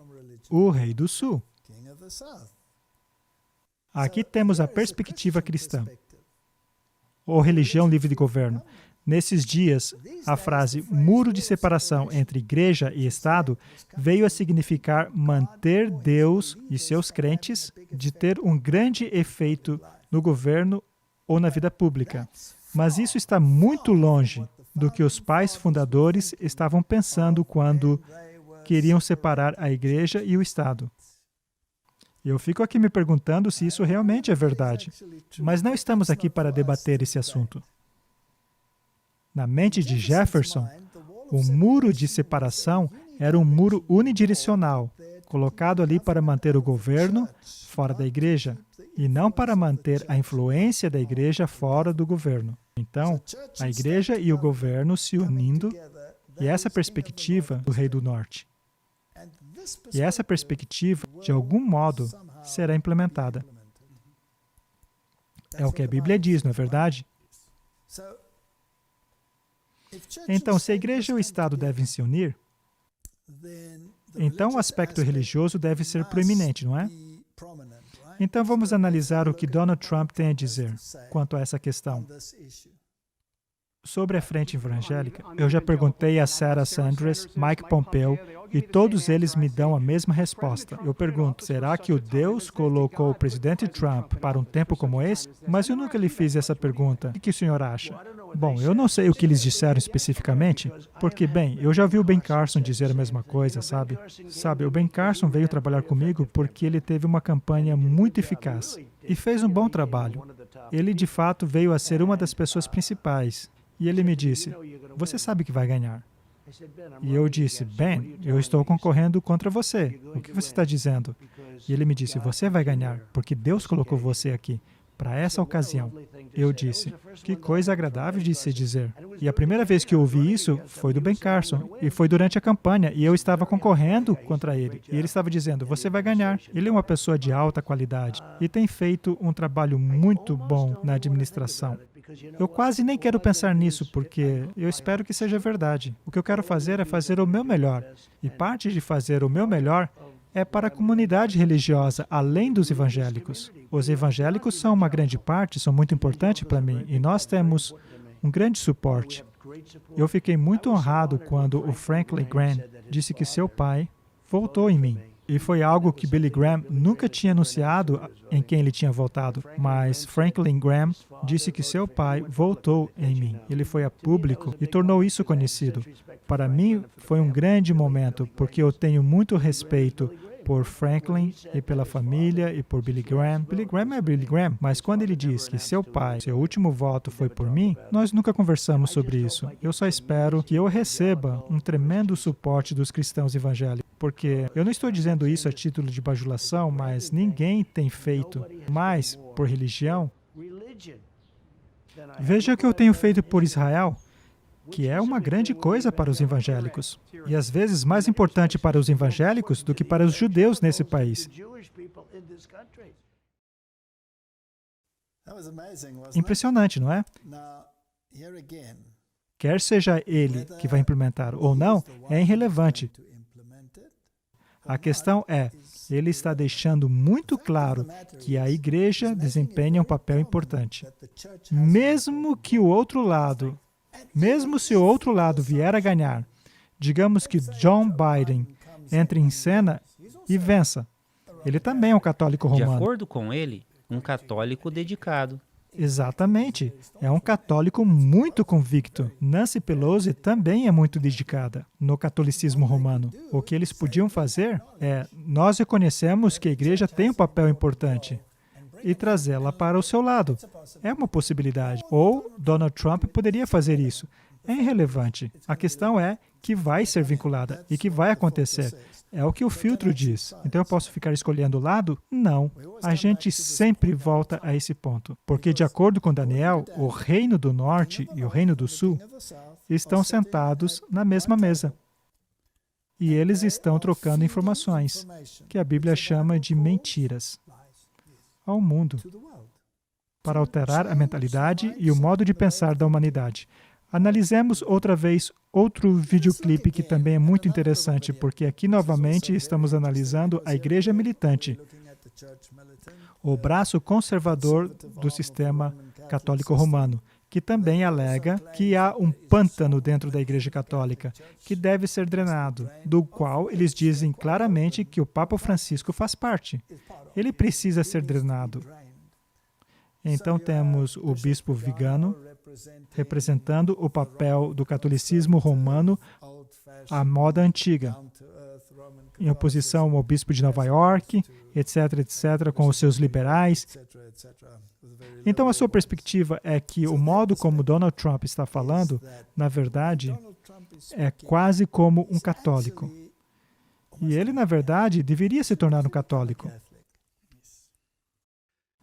O Rei do Sul. Aqui temos a perspectiva cristã. Ou religião livre de governo. Nesses dias, a frase muro de separação entre igreja e Estado veio a significar manter Deus e seus crentes de ter um grande efeito no governo ou na vida pública. Mas isso está muito longe do que os pais fundadores estavam pensando quando queriam separar a igreja e o Estado. Eu fico aqui me perguntando se isso realmente é verdade. Mas não estamos aqui para debater esse assunto. Na mente de Jefferson, o muro de separação era um muro unidirecional, colocado ali para manter o governo fora da igreja, e não para manter a influência da igreja fora do governo. Então, a igreja e o governo se unindo, e essa perspectiva do Rei do Norte. E essa perspectiva, de algum modo, será implementada. É o que a Bíblia diz, não é verdade? Então, se a igreja e o Estado devem se unir, então o aspecto religioso deve ser proeminente, não é? Então, vamos analisar o que Donald Trump tem a dizer quanto a essa questão. Sobre a frente evangélica, eu já perguntei a Sarah Sanders, Mike Pompeo, e todos eles me dão a mesma resposta. Eu pergunto, será que o Deus colocou o presidente Trump para um tempo como esse? Mas eu nunca lhe fiz essa pergunta. O que o senhor acha? Bom, eu não sei o que eles disseram especificamente, porque, bem, eu já ouvi o Ben Carson dizer a mesma coisa, sabe? Sabe, o Ben Carson veio trabalhar comigo porque ele teve uma campanha muito eficaz e fez um bom trabalho. Ele, de fato, veio a ser uma das pessoas principais. E ele me disse, você sabe que vai ganhar. E eu disse, Ben, eu estou concorrendo contra você. O que você está dizendo? E ele me disse, você vai ganhar, porque Deus colocou você aqui, para essa ocasião. Eu disse, que coisa agradável de se dizer. E a primeira vez que eu ouvi isso foi do Ben Carson, e foi durante a campanha, e eu estava concorrendo contra ele. E ele estava dizendo, você vai ganhar. Ele é uma pessoa de alta qualidade e tem feito um trabalho muito bom na administração. Eu quase nem quero pensar nisso, porque eu espero que seja verdade. O que eu quero fazer é fazer o meu melhor. E parte de fazer o meu melhor é para a comunidade religiosa, além dos evangélicos. Os evangélicos são uma grande parte, são muito importantes para mim, e nós temos um grande suporte. Eu fiquei muito honrado quando o Franklin Graham disse que seu pai voltou em mim. E foi algo que Billy Graham nunca tinha anunciado em quem ele tinha voltado. Mas Franklin Graham disse que seu pai voltou em mim. Ele foi a público e tornou isso conhecido. Para mim, foi um grande momento, porque eu tenho muito respeito por Franklin e pela família e por Billy Graham. Billy Graham é Billy Graham, mas quando ele diz que seu pai, seu último voto foi por mim, nós nunca conversamos sobre isso. Eu só espero que eu receba um tremendo suporte dos cristãos evangélicos, porque eu não estou dizendo isso a título de bajulação, mas ninguém tem feito mais por religião. Veja o que eu tenho feito por Israel, que é uma grande coisa para os evangélicos. E às vezes mais importante para os evangélicos do que para os judeus nesse país. Impressionante, não é? Quer seja ele que vai implementar ou não, é irrelevante. A questão é, ele está deixando muito claro que a igreja desempenha um papel importante. Mesmo se o outro lado vier a ganhar, digamos que John Biden entre em cena e vença. Ele também é um católico De romano. acordo com ele, um católico dedicado. Exatamente. É um católico muito convicto. Nancy Pelosi também é muito dedicada no catolicismo romano. O que eles podiam fazer é, nós reconhecemos que a igreja tem um papel importante e trazê-la para o seu lado. É uma possibilidade. Ou Donald Trump poderia fazer isso. É irrelevante. A questão é que vai ser vinculada e que vai acontecer. É o que o filtro diz. Então eu posso ficar escolhendo o lado? Não. A gente sempre volta a esse ponto. Porque, de acordo com Daniel, o Reino do Norte e o Reino do Sul estão sentados na mesma mesa. E eles estão trocando informações, que a Bíblia chama de mentiras, ao mundo, para alterar a mentalidade e o modo de pensar da humanidade. Analisemos outra vez outro videoclipe que também é muito interessante, porque aqui novamente estamos analisando a igreja militante, o braço conservador do sistema católico romano, que também alega que há um pântano dentro da igreja católica, que deve ser drenado, do qual eles dizem claramente que o Papa Francisco faz parte. Ele precisa ser drenado. Então temos o bispo Vigano, representando o papel do catolicismo romano à moda antiga, em oposição ao bispo de Nova York, etc., etc., com os seus liberais. Então, a sua perspectiva é que o modo como Donald Trump está falando, na verdade, é quase como um católico. E ele, na verdade, deveria se tornar um católico.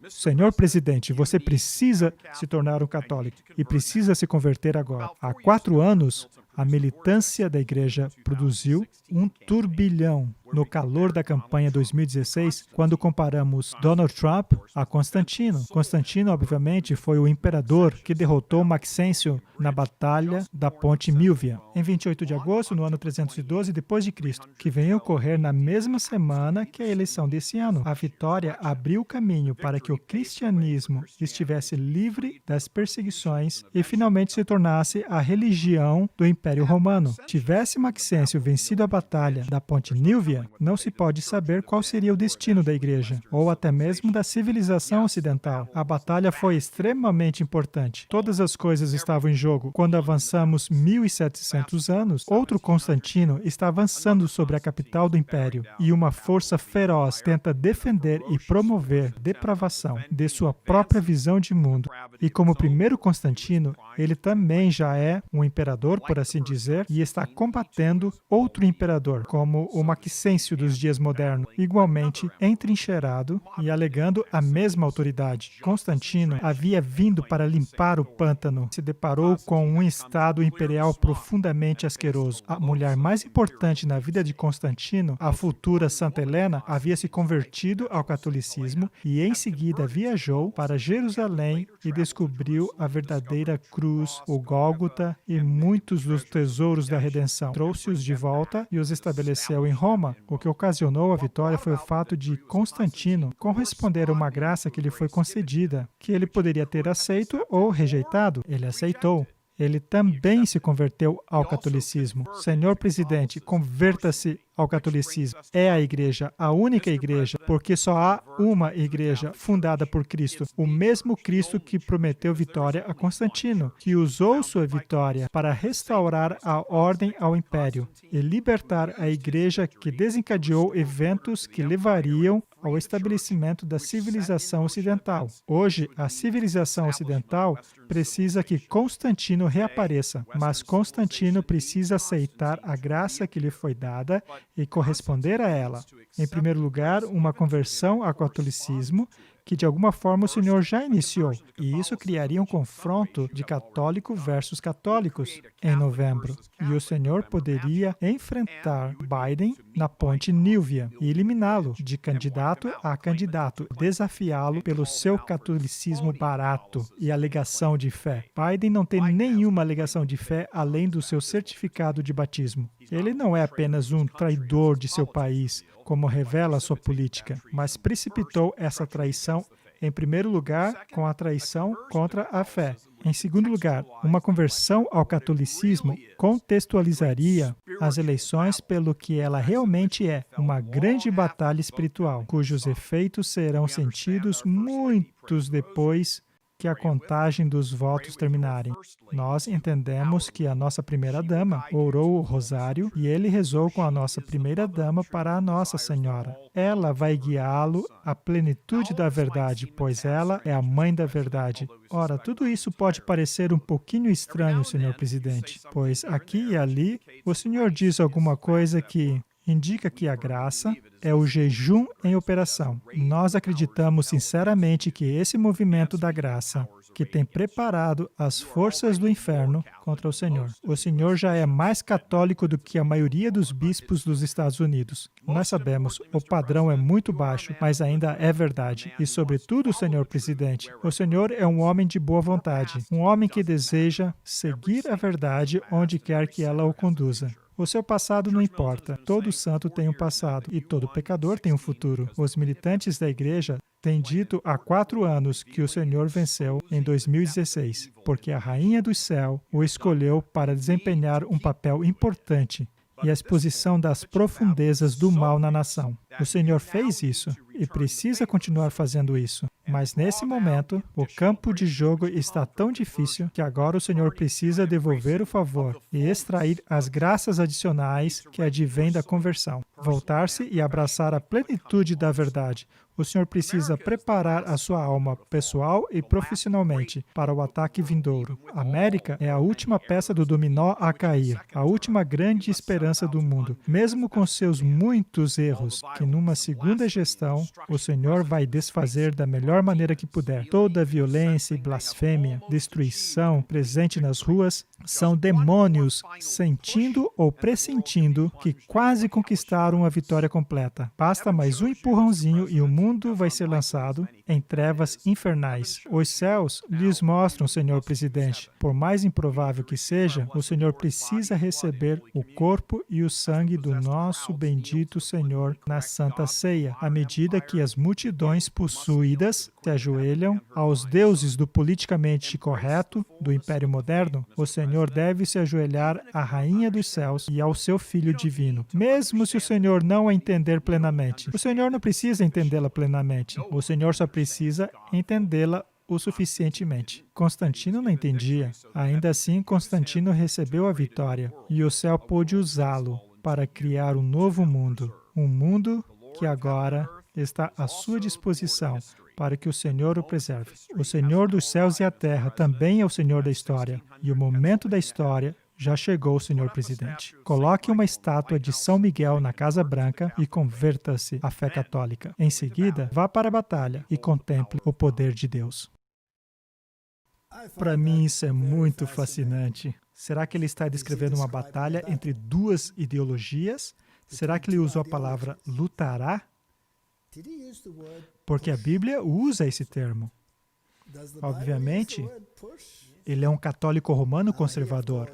Senhor presidente, você precisa se tornar um católico e precisa se converter agora. Há 4 anos, a militância da igreja produziu um turbilhão no calor da campanha 2016, quando comparamos Donald Trump a Constantino. Constantino, obviamente, foi o imperador que derrotou Maxêncio na Batalha da Ponte Milvia, em 28 de agosto, no ano 312 d.C., que veio ocorrer na mesma semana que a eleição desse ano. A vitória abriu o caminho para que o cristianismo estivesse livre das perseguições e finalmente se tornasse a religião do Império Romano. Tivesse Maxêncio vencido a Batalha da Ponte Milvia, não se pode saber qual seria o destino da igreja, ou até mesmo da civilização ocidental. A batalha foi extremamente importante. Todas as coisas estavam em jogo. Quando avançamos 1.700 anos, outro Constantino está avançando sobre a capital do império, e uma força feroz tenta defender e promover a depravação de sua própria visão de mundo. E como primeiro Constantino, ele também já é um imperador, por assim dizer, e está combatendo outro imperador, como o Maxêncio dos dias modernos, igualmente entrincheirado e alegando a mesma autoridade. Constantino havia vindo para limpar o pântano, se deparou com um estado imperial profundamente asqueroso. A mulher mais importante na vida de Constantino, a futura Santa Helena, havia se convertido ao catolicismo e em seguida viajou para Jerusalém e descobriu a verdadeira cruz, o Gólgota e muitos dos tesouros da redenção. Trouxe-os de volta e os estabeleceu em Roma. O que ocasionou a vitória foi o fato de Constantino corresponder a uma graça que lhe foi concedida, que ele poderia ter aceito ou rejeitado. Ele aceitou. ele também se converteu ao catolicismo. Senhor presidente, converta-se ao catolicismo. É a igreja, a única igreja, porque só há uma igreja fundada por Cristo. O mesmo Cristo que prometeu vitória a Constantino, que usou sua vitória para restaurar a ordem ao império e libertar a igreja, que desencadeou eventos que levariam ao estabelecimento da civilização ocidental. Hoje, a civilização ocidental precisa que Constantino reapareça, mas Constantino precisa aceitar a graça que lhe foi dada e corresponder a ela. Em primeiro lugar, uma conversão ao catolicismo, que de alguma forma o Senhor já iniciou, e isso criaria um confronto de católico versus católicos em novembro. E o Senhor poderia enfrentar Biden na ponte Nílvia e eliminá-lo de candidato a candidato, desafiá-lo pelo seu catolicismo barato e alegação de fé. Biden não tem nenhuma alegação de fé além do seu certificado de batismo. Ele não é apenas um traidor de seu país, como revela a sua política, mas precipitou essa traição, em primeiro lugar, com a traição contra a fé. Em segundo lugar, uma conversão ao catolicismo contextualizaria as eleições pelo que ela realmente é, uma grande batalha espiritual, cujos efeitos serão sentidos muitos depois que a contagem dos votos terminarem. Nós entendemos que a nossa primeira-dama orou o rosário e ele rezou com a nossa primeira-dama para a Nossa Senhora. Ela vai guiá-lo à plenitude da verdade, pois ela é a mãe da verdade. Ora, tudo isso pode parecer um pouquinho estranho, senhor presidente, pois aqui e ali o senhor diz alguma coisa que indica que a graça é o jejum em operação. Nós acreditamos sinceramente que esse movimento da graça, que tem preparado as forças do inferno contra o Senhor já é mais católico do que a maioria dos bispos dos Estados Unidos. Nós sabemos, o padrão é muito baixo, mas ainda é verdade. E, sobretudo, senhor presidente, o Senhor é um homem de boa vontade, um homem que deseja seguir a verdade onde quer que ela o conduza. O seu passado não importa. Todo santo tem um passado e todo pecador tem um futuro. Os militantes da igreja têm dito há 4 anos que o Senhor venceu em 2016, porque a Rainha do Céu o escolheu para desempenhar um papel importante e a exposição das profundezas do mal na nação. O Senhor fez isso e precisa continuar fazendo isso. Mas nesse momento, o campo de jogo está tão difícil que agora o Senhor precisa devolver o favor e extrair as graças adicionais que advêm da conversão. Voltar-se e abraçar a plenitude da verdade. O Senhor precisa preparar a sua alma pessoal e profissionalmente para o ataque vindouro. A América é a última peça do dominó a cair, a última grande esperança do mundo. Mesmo com seus muitos erros, que numa segunda gestão, o Senhor vai desfazer da melhor maneira que puder. Toda violência e blasfêmia, destruição presente nas ruas, são demônios sentindo ou pressentindo que quase conquistaram a vitória completa. Basta mais um empurrãozinho e o mundo vai ser lançado em trevas infernais. Os céus lhes mostram, senhor presidente. Por mais improvável que seja, o Senhor precisa receber o corpo e o sangue do nosso bendito Senhor na Santa Ceia, à medida que as multidões possuídas se ajoelham aos deuses do politicamente correto do Império Moderno. O Senhor deve se ajoelhar à Rainha dos Céus e ao seu Filho Divino, mesmo se o Senhor não a entender plenamente. O Senhor não precisa entendê-la plenamente. O Senhor só precisa entendê-la o suficientemente. Constantino não entendia. Ainda assim, Constantino recebeu a vitória e o céu pôde usá-lo para criar um novo mundo. Um mundo que agora está à sua disposição para que o Senhor o preserve. O Senhor dos céus e a terra também é o Senhor da história. E o momento da história já chegou, senhor presidente. Coloque uma estátua de São Miguel na Casa Branca e converta-se à fé católica. Em seguida, vá para a batalha e contemple o poder de Deus. Para mim, isso é muito fascinante. Será que ele está descrevendo uma batalha entre 2 ideologias? Será que ele usou a palavra lutará? Porque a Bíblia usa esse termo. Obviamente, ele é um católico romano conservador.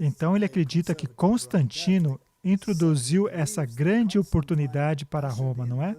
Então, ele acredita que Constantino introduziu essa grande oportunidade para Roma, não é?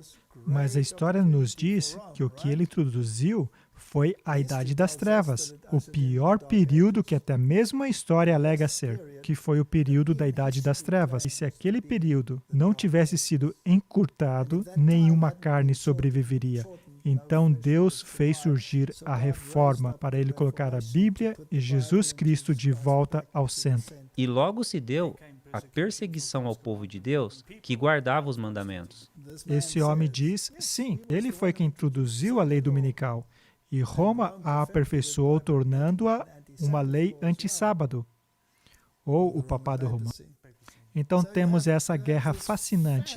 Mas a história nos diz que o que ele introduziu foi a Idade das Trevas, o pior período que até mesmo a história alega ser, que foi o período da Idade das Trevas. E se aquele período não tivesse sido encurtado, nenhuma carne sobreviveria. Então Deus fez surgir a reforma para ele colocar a Bíblia e Jesus Cristo de volta ao centro. E logo se deu a perseguição ao povo de Deus que guardava os mandamentos. Esse homem diz, sim, ele foi quem introduziu a lei dominical, e Roma a aperfeiçoou, tornando-a uma lei anti-sábado, ou o papado romano. Então temos essa guerra fascinante.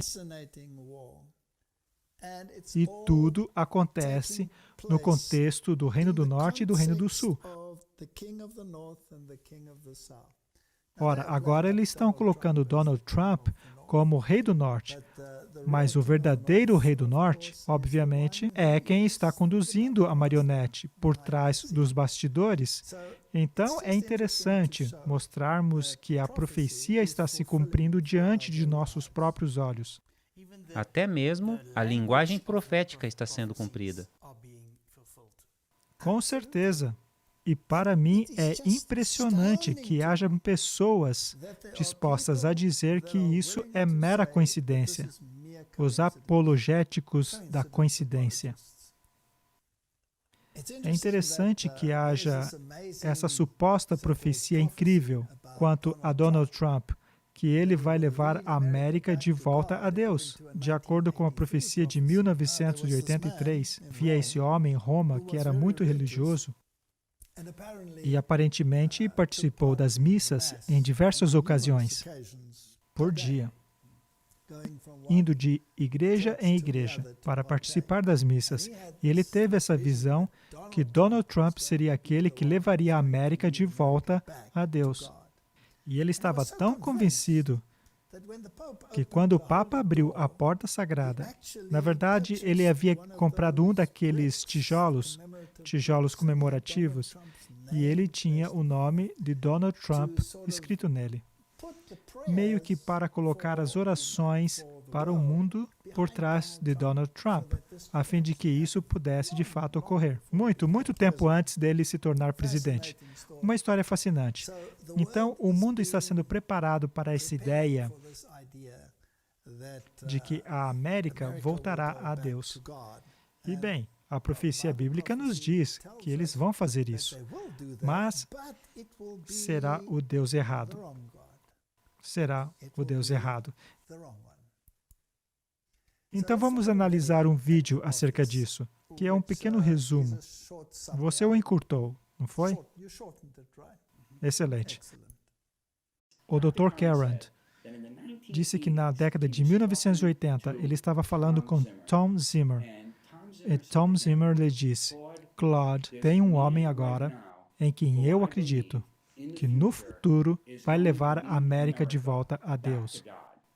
E tudo acontece no contexto do Reino do Norte e do Reino do Sul. Ora, agora eles estão colocando Donald Trump como rei do Norte, mas o verdadeiro rei do Norte, obviamente, é quem está conduzindo a marionete por trás dos bastidores. Então, é interessante mostrarmos que a profecia está se cumprindo diante de nossos próprios olhos. Até mesmo a linguagem profética está sendo cumprida. Com certeza. E para mim é impressionante que haja pessoas dispostas a dizer que isso é mera coincidência. Os apologéticos da coincidência. É interessante que haja essa suposta profecia incrível quanto a Donald Trump, que ele vai levar a América de volta a Deus. De acordo com a profecia de 1983, via esse homem em Roma que era muito religioso, e aparentemente participou das missas em diversas ocasiões, por dia, indo de igreja em igreja para participar das missas. E ele teve essa visão que Donald Trump seria aquele que levaria a América de volta a Deus. E ele estava tão convencido que quando o Papa abriu a porta sagrada, na verdade, ele havia comprado um daqueles tijolos comemorativos, e ele tinha o nome de Donald Trump escrito nele, meio que para colocar as orações para o mundo por trás de Donald Trump, a fim de que isso pudesse de fato ocorrer. Muito tempo antes dele se tornar presidente. Uma história fascinante. Então, o mundo está sendo preparado para essa ideia de que a América voltará a Deus. E bem, a profecia bíblica nos diz que eles vão fazer isso, mas será o Deus errado. Será o Deus errado. Então vamos analisar um vídeo acerca disso, que é um pequeno resumo. Você o encurtou, não foi? Excelente. O Dr. Carrand disse que na década de 1980 ele estava falando com Tom Zimmer. E Tom Zimmer lhe disse, Claude, tem um homem agora em quem eu acredito que no futuro vai levar a América de volta a Deus.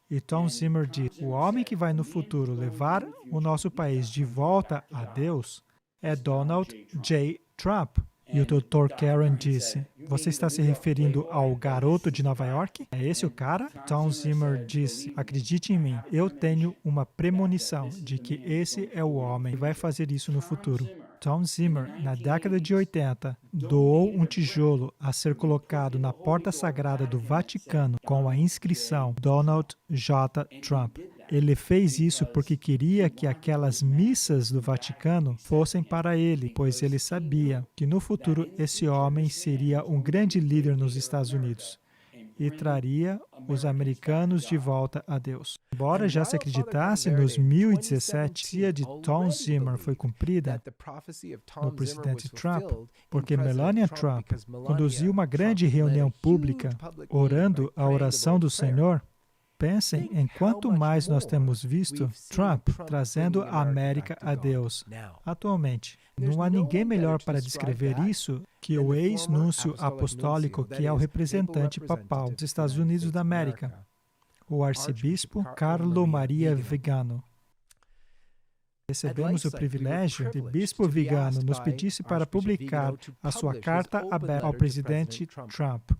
E Tom Zimmer disse, o homem que vai no futuro levar o nosso país de volta a Deus é Donald J. Trump. E o Dr. Karen disse, você está se referindo ao garoto de Nova York? É esse o cara? Tom Zimmer disse, acredite em mim, eu tenho uma premonição de que esse é o homem que vai fazer isso no futuro. Tom Zimmer, na década de 80, doou um tijolo a ser colocado na porta sagrada do Vaticano com a inscrição Donald J. Trump. Ele fez isso porque queria que aquelas missas do Vaticano fossem para ele, pois ele sabia que no futuro esse homem seria um grande líder nos Estados Unidos e traria os americanos de volta a Deus. Embora já se acreditasse nos 2017, a profecia de Tom Zimmer foi cumprida no presidente Trump, porque Melania Trump conduziu uma grande reunião pública orando a oração do Senhor. Pensem em quanto mais nós temos visto Trump trazendo a América a Deus atualmente. Não há ninguém melhor para descrever isso que o ex-núncio apostólico, que é o representante papal dos Estados Unidos da América, o arcebispo Carlo Maria Vigano. Recebemos o privilégio de Bispo Vigano nos pedisse para publicar a sua carta aberta ao presidente Trump.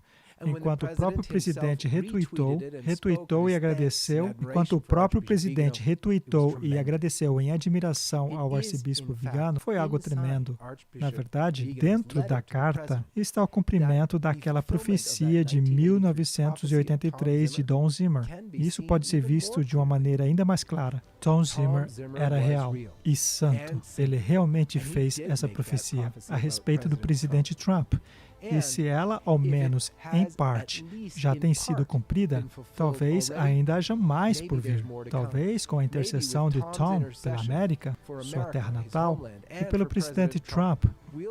enquanto o próprio presidente retweetou e agradeceu, enquanto o próprio presidente retweetou e agradeceu em admiração ao arcebispo Vigano, foi algo tremendo. Na verdade, dentro da carta está o cumprimento daquela profecia de 1983 de Don Zimmer. Isso pode ser visto de uma maneira ainda mais clara. Tom Zimmer era real e santo. Ele realmente fez essa profecia a respeito do presidente Trump. E se ela, ao menos em parte, já tem sido cumprida, talvez ainda haja mais por vir. Talvez com a intercessão de Tom pela América, sua terra natal, e pelo presidente Trump,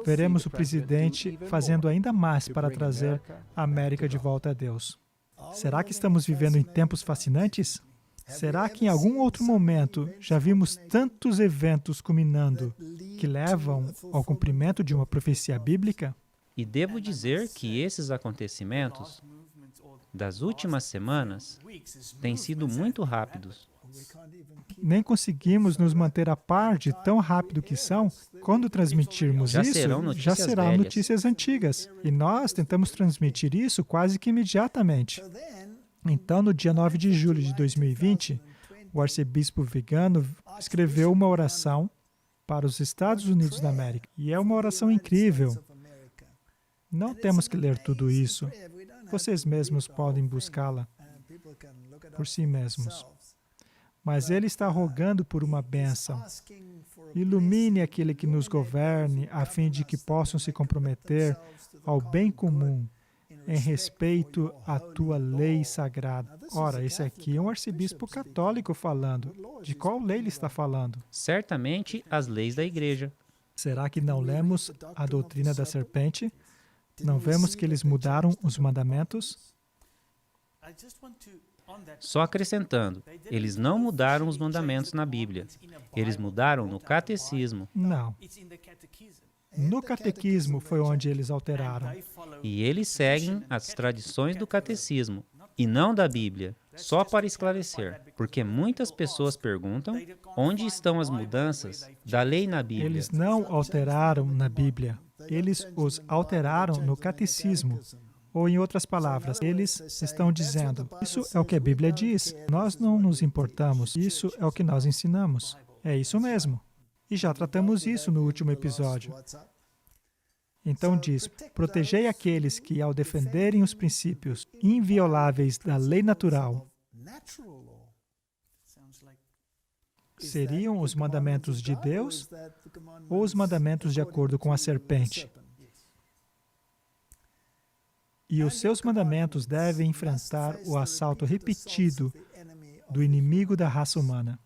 veremos o presidente fazendo ainda mais para trazer a América de volta a Deus. Será que estamos vivendo em tempos fascinantes? Será que em algum outro momento já vimos tantos eventos culminando que levam ao cumprimento de uma profecia bíblica? E devo dizer que esses acontecimentos das últimas semanas têm sido muito rápidos. Nem conseguimos nos manter a par de tão rápido que são. Quando transmitirmos Já isso, serão já notícias serão velhas. notícias antigas. E nós tentamos transmitir isso quase que imediatamente. Então, no dia 9 de julho de 2020, o arcebispo Vigano escreveu uma oração para os Estados Unidos da América. E é uma oração incrível. Não temos que ler tudo isso. Vocês mesmos podem buscá-la por si mesmos. Mas ele está rogando por uma bênção. Ilumine aquele que nos governe, a fim de que possam se comprometer ao bem comum, em respeito à tua lei sagrada. Ora, esse aqui é um arcebispo católico falando. De qual lei ele está falando? Certamente as leis da igreja. Será que não lemos a doutrina da serpente? Não vemos que eles mudaram os mandamentos? Só acrescentando, eles não mudaram os mandamentos na Bíblia. Eles mudaram no catecismo. Não. No catequismo foi onde eles alteraram. E eles seguem as tradições do catecismo e não da Bíblia, só para esclarecer, porque muitas pessoas perguntam onde estão as mudanças da lei na Bíblia. Eles não alteraram na Bíblia. Eles os alteraram no catecismo. Ou, em outras palavras, eles estão dizendo, isso é o que a Bíblia diz, nós não nos importamos, isso é o que nós ensinamos. É isso mesmo. E já tratamos isso no último episódio. Então diz, protegei aqueles que, ao defenderem os princípios invioláveis da lei natural, seriam os mandamentos de Deus ou os mandamentos de acordo com a serpente? E os seus mandamentos devem enfrentar o assalto repetido do inimigo da raça humana.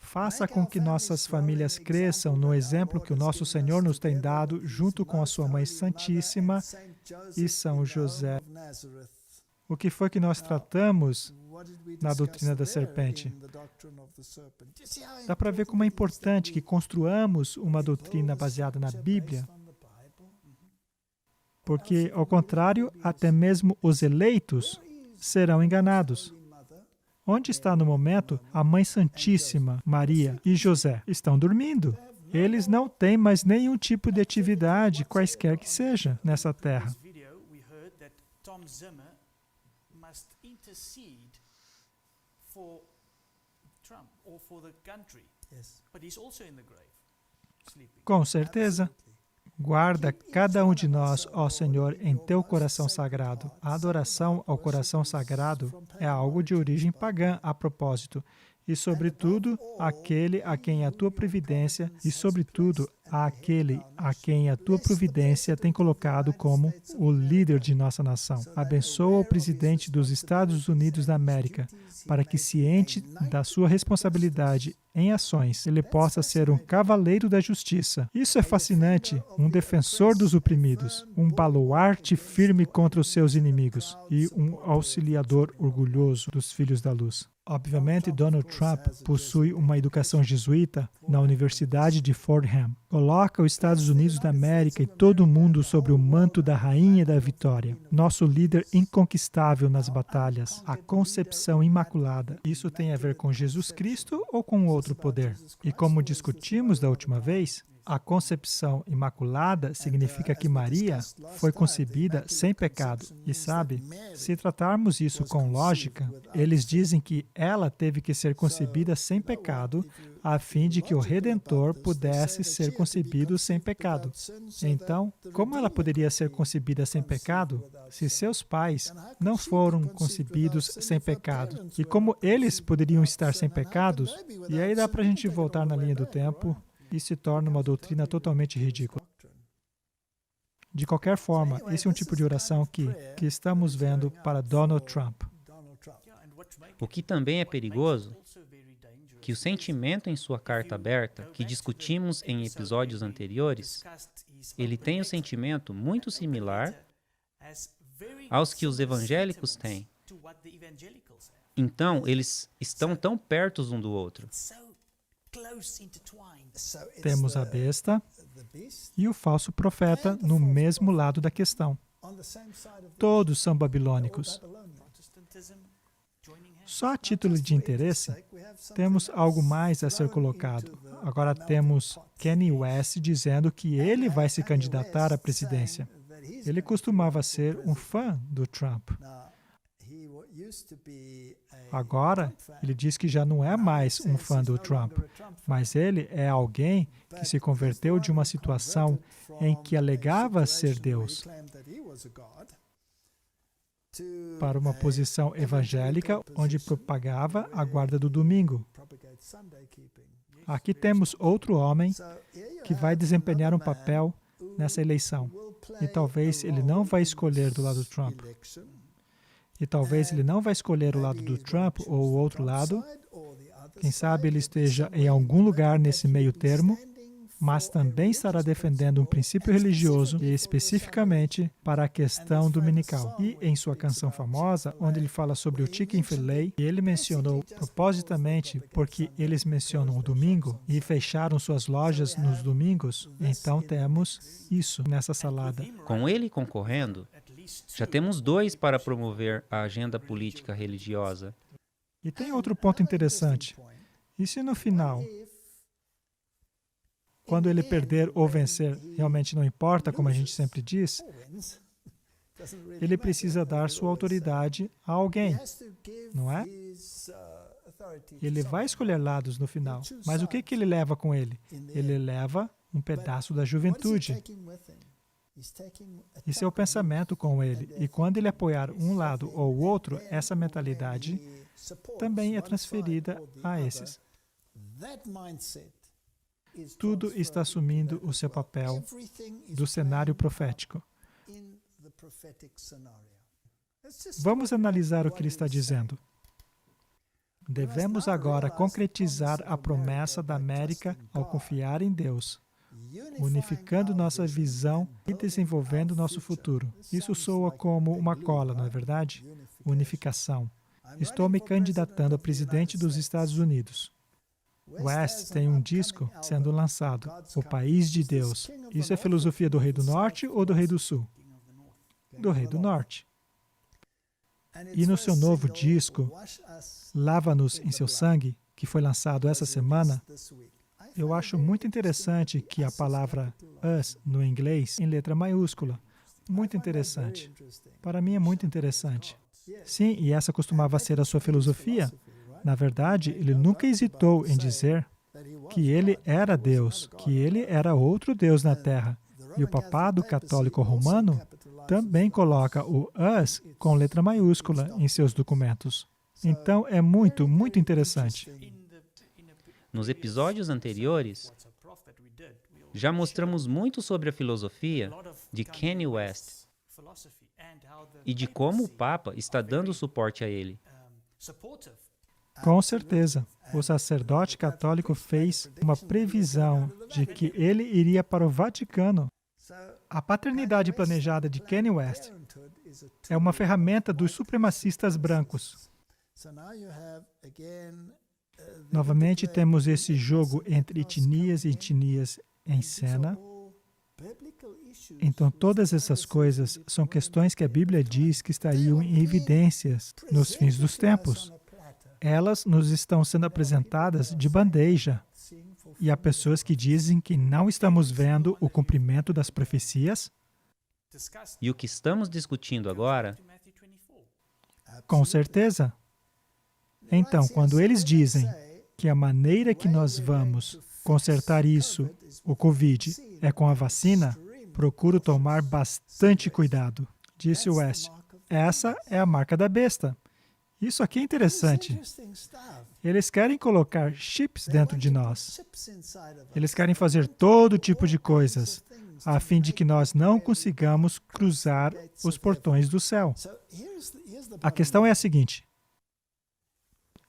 Faça com que nossas famílias cresçam no exemplo que o nosso Senhor nos tem dado junto com a sua Mãe Santíssima e São José. O que foi que nós tratamos na doutrina da serpente? Dá para ver como é importante que construamos uma doutrina baseada na Bíblia, porque, ao contrário, até mesmo os eleitos serão enganados. Onde está no momento a Mãe Santíssima, Maria e José? Estão dormindo. Eles não têm mais nenhum tipo de atividade, quaisquer que seja, nessa terra. Com certeza. Guarda cada um de nós, ó Senhor, em teu coração sagrado. A adoração ao coração sagrado é algo de origem pagã, a propósito, e, sobretudo, aquele a quem a tua providência, tem colocado como o líder de nossa nação. Abençoa o presidente dos Estados Unidos da América, para que, ciente da sua responsabilidade em ações, ele possa ser um cavaleiro da justiça. Isso é fascinante, um defensor dos oprimidos, um baluarte firme contra os seus inimigos e um auxiliador orgulhoso dos filhos da luz. Obviamente, Donald Trump possui uma educação jesuíta na Universidade de Fordham. Coloca os Estados Unidos da América e todo o mundo sobre o manto da Rainha da Vitória, nosso líder inconquistável nas batalhas, a concepção imaculada. Isso tem a ver com Jesus Cristo ou com outro poder? E como discutimos da última vez, a concepção imaculada significa que Maria foi concebida sem pecado. E sabe, se tratarmos isso com lógica, eles dizem que ela teve que ser concebida sem pecado, a fim de que o Redentor pudesse ser concebido sem pecado. Então, como ela poderia ser concebida sem pecado, se seus pais não foram concebidos sem pecado? E como eles poderiam estar sem pecados? E aí dá para a gente voltar na linha do tempo e se torna uma doutrina totalmente ridícula. De qualquer forma, esse é um tipo de oração que estamos vendo para Donald Trump. O que também é perigoso, que o sentimento em sua carta aberta, que discutimos em episódios anteriores, ele tem um sentimento muito similar aos que os evangélicos têm. Então, eles estão tão perto um do outro. Temos a besta e o falso profeta no mesmo lado da questão. Todos são babilônicos. Só a título de interesse, temos algo mais a ser colocado. Agora temos Kanye West dizendo que ele vai se candidatar à presidência. Ele costumava ser um fã do Trump. Agora, ele diz que já não é mais um fã do Trump, mas ele é alguém que se converteu de uma situação em que alegava ser Deus para uma posição evangélica onde propagava a guarda do domingo. Aqui temos outro homem que vai desempenhar um papel nessa eleição. E talvez ele não vai escolher do lado do Trump. E talvez ele não vai escolher o lado do Trump ou o outro lado. Quem sabe ele esteja em algum lugar nesse meio termo, mas também estará defendendo um princípio religioso e especificamente para a questão dominical. E em sua canção famosa, onde ele fala sobre o Chick-fil-A, ele mencionou propositamente porque eles mencionam o domingo e fecharam suas lojas nos domingos, então temos isso nessa salada. Com ele concorrendo, já temos dois para promover a agenda política religiosa. E tem outro ponto interessante. E se no final, quando ele perder ou vencer, realmente não importa, como a gente sempre diz, ele precisa dar sua autoridade a alguém, não é? Ele vai escolher lados no final, mas o que ele leva com ele? Ele leva um pedaço da juventude. Esse é o pensamento com ele. E quando ele apoiar um lado ou o outro, essa mentalidade também é transferida a esses. Tudo está assumindo o seu papel do cenário profético. Vamos analisar o que ele está dizendo. Devemos agora concretizar a promessa da América ao confiar em Deus, unificando nossa visão e desenvolvendo nosso futuro. Isso soa como uma cola, não é verdade? Unificação. Estou me candidatando a presidente dos Estados Unidos. West tem um disco sendo lançado, O País de Deus. Isso é filosofia do Rei do Norte ou do Rei do Sul? Do Rei do Norte. E no seu novo disco, Lava-nos em Seu Sangue, que foi lançado essa semana, eu acho muito interessante que a palavra us no inglês em letra maiúscula. Muito interessante. Para mim é muito interessante. Sim, e essa costumava ser a sua filosofia. Na verdade, ele nunca hesitou em dizer que ele era Deus, que ele era outro Deus na Terra. E o papado católico romano também coloca o us com letra maiúscula em seus documentos. Então, é muito, muito interessante. Nos episódios anteriores, já mostramos muito sobre a filosofia de Kanye West e de como o Papa está dando suporte a ele. Com certeza, o sacerdote católico fez uma previsão de que ele iria para o Vaticano. A paternidade planejada de Kanye West é uma ferramenta dos supremacistas brancos. Novamente, temos esse jogo entre etnias e etnias em cena. Então, todas essas coisas são questões que a Bíblia diz que estariam em evidências nos fins dos tempos. Elas nos estão sendo apresentadas de bandeja. e há pessoas que dizem que não estamos vendo o cumprimento das profecias? E o que estamos discutindo agora, Com certeza. Então, quando eles dizem que a maneira que nós vamos consertar isso, o Covid, é com a vacina, procuro tomar bastante cuidado, disse West. Essa é a marca da besta. Isso aqui é interessante. Eles querem colocar chips dentro de nós. Eles querem fazer todo tipo de coisas, a fim de que nós não consigamos cruzar os portões do céu. A questão é a seguinte.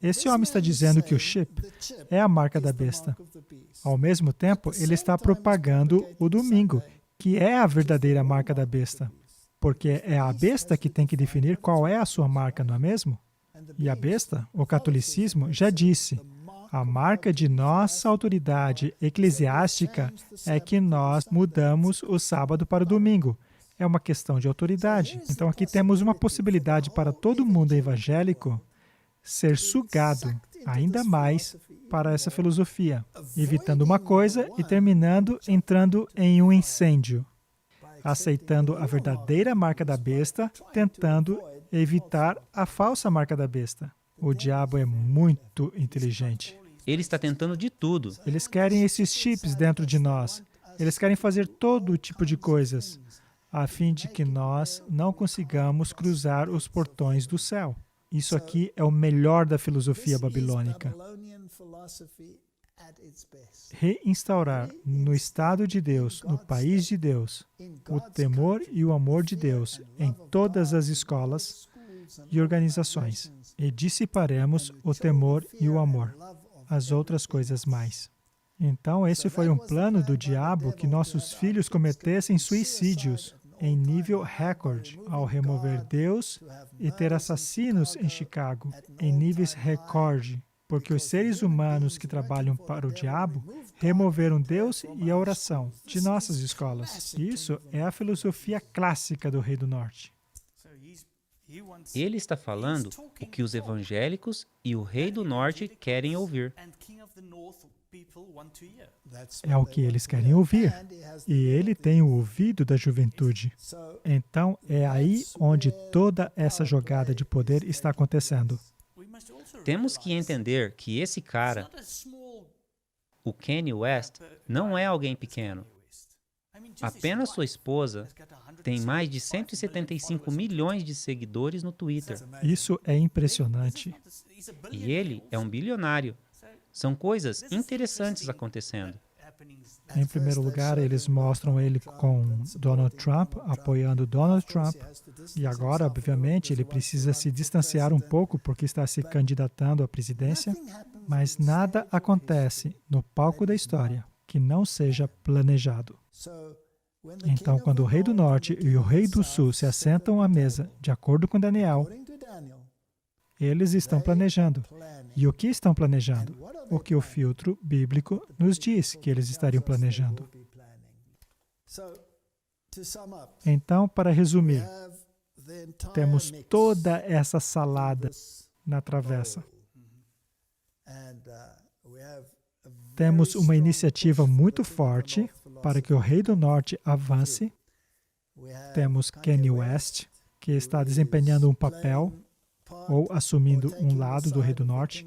Esse homem está dizendo que o chip é a marca da besta. Ao mesmo tempo, ele está propagando o domingo, que é a verdadeira marca da besta. Porque é a besta que tem que definir qual é a sua marca, não é mesmo? E a besta, o catolicismo, já disse, a marca de nossa autoridade eclesiástica é que nós mudamos o sábado para o domingo. É uma questão de autoridade. Então aqui temos uma possibilidade para todo mundo evangélico ser sugado ainda mais para essa filosofia, evitando uma coisa e terminando entrando em um incêndio, aceitando a verdadeira marca da besta, tentando evitar a falsa marca da besta. O diabo é muito inteligente. ele está tentando de tudo. Eles querem esses chips dentro de nós. Eles querem fazer todo tipo de coisas, a fim de que nós não consigamos cruzar os portões do céu. Isso aqui é o melhor da filosofia babilônica. Reinstaurar no estado de Deus, no país de Deus, o temor e o amor de Deus em todas as escolas e organizações, e dissiparemos o temor e o amor, as outras coisas mais. Então, esse foi um plano do diabo que nossos filhos cometessem suicídios em nível recorde, ao remover Deus e ter assassinos em Chicago, em níveis recorde, porque os seres humanos que trabalham para o diabo removeram Deus e a oração de nossas escolas. Isso é a filosofia clássica do Rei do Norte. Ele está falando o que os evangélicos e o Rei do Norte querem ouvir. É o que eles querem ouvir. E ele tem o ouvido da juventude. Então, é aí onde toda essa jogada de poder está acontecendo. Temos que entender que esse cara, o Kanye West, não é alguém pequeno. Apenas sua esposa tem mais de 175 milhões de seguidores no Twitter. Isso é impressionante. E ele é um bilionário. São coisas interessantes acontecendo. Em primeiro lugar, eles mostram ele com Donald Trump, apoiando Donald Trump. E agora, obviamente, ele precisa se distanciar um pouco porque está se candidatando à presidência. Mas nada acontece no palco da história que não seja planejado. Então, quando o Rei do Norte e o Rei do Sul se assentam à mesa, de acordo com Daniel, eles estão planejando. E o que estão planejando? O que o filtro bíblico nos diz que eles estariam planejando. Então, para resumir, temos toda essa salada na travessa. Temos uma iniciativa muito forte para que o Rei do Norte avance. Temos Kanye West, que está desempenhando um papel ou assumindo um lado do Rei do Norte.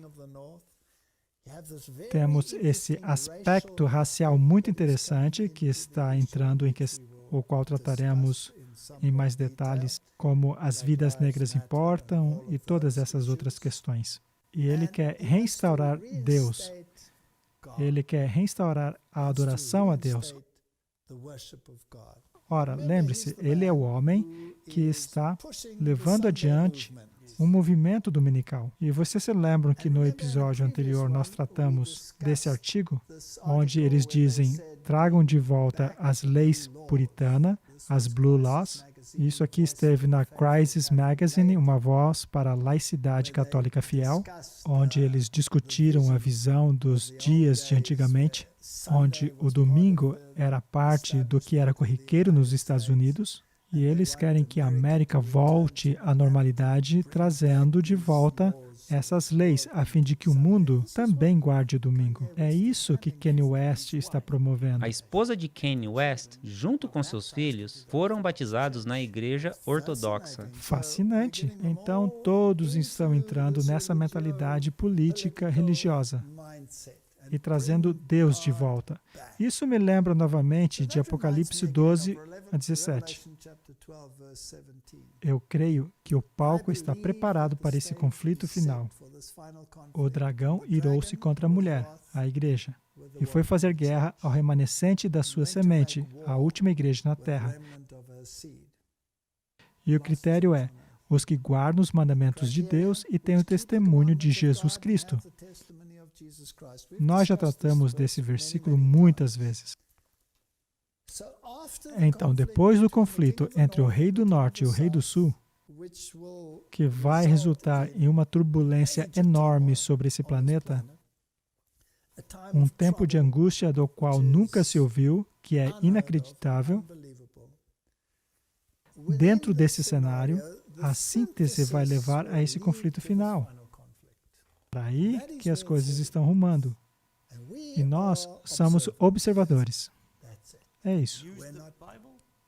Temos esse aspecto racial muito interessante que está entrando em questão, o qual trataremos em mais detalhes, como as vidas negras importam e todas essas outras questões. E ele quer restaurar Deus. Ele quer restaurar a adoração a Deus. Ora, lembre-se, ele é o homem que está levando adiante um movimento dominical. E vocês se lembram que no episódio anterior nós tratamos desse artigo, onde eles dizem, tragam de volta as leis puritanas, as Blue Laws. Isso aqui esteve na Crisis Magazine, uma voz para a laicidade católica fiel, onde eles discutiram a visão dos dias de antigamente, onde o domingo era parte do que era corriqueiro nos Estados Unidos. E eles querem que a América volte à normalidade, trazendo de volta essas leis, a fim de que o mundo também guarde o domingo. É isso que Kanye West está promovendo. A esposa de Kanye West, junto com seus filhos, foram batizados na igreja ortodoxa. Fascinante. Então, todos estão entrando nessa mentalidade política religiosa e trazendo Deus de volta. Isso me lembra novamente de Apocalipse 12 a 17. Eu creio que o palco está preparado para esse conflito final. O dragão irou-se contra a mulher, a igreja, e foi fazer guerra ao remanescente da sua semente, a última igreja na terra. E o critério é os que guardam os mandamentos de Deus e têm o testemunho de Jesus Cristo. Nós já tratamos desse versículo muitas vezes. Então, depois do conflito entre o rei do norte e o rei do sul, que vai resultar em uma turbulência enorme sobre esse planeta, um tempo de angústia do qual nunca se ouviu, que é inacreditável. Dentro desse cenário, a síntese vai levar a esse conflito final. Para aí que as coisas estão rumando. E nós somos observadores. É isso.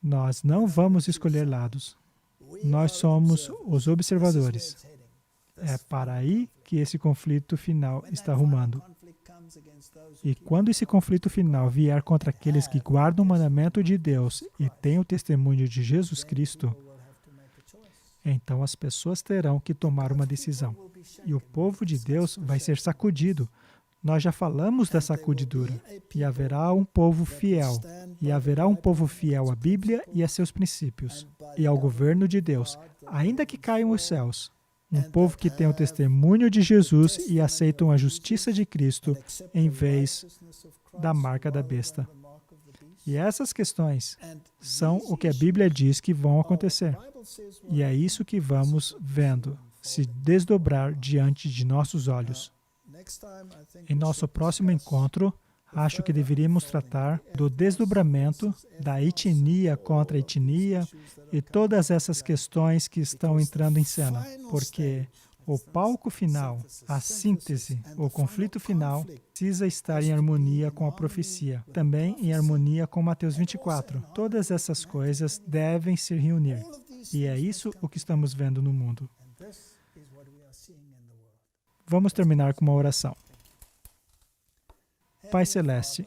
Nós não vamos escolher lados. Nós somos os observadores. É para aí que esse conflito final está rumando. E quando esse conflito final vier contra aqueles que guardam o mandamento de Deus e têm o testemunho de Jesus Cristo, então as pessoas terão que tomar uma decisão. E o povo de Deus vai ser sacudido. Nós já falamos da sacudidura. E haverá um povo fiel. E haverá um povo fiel à Bíblia e a seus princípios. E ao governo de Deus, ainda que caiam os céus. Um povo que tem o testemunho de Jesus e aceitam a justiça de Cristo em vez da marca da besta. E essas questões são o que a Bíblia diz que vão acontecer. E é isso que vamos vendo se desdobrar diante de nossos olhos. Em nosso próximo encontro, acho que deveríamos tratar do desdobramento da etnia contra etnia e todas essas questões que estão entrando em cena, porque o palco final, a síntese, o conflito final, precisa estar em harmonia com a profecia, também em harmonia com Mateus 24. Todas essas coisas devem se reunir. E é isso o que estamos vendo no mundo. Vamos terminar com uma oração. Pai Celeste,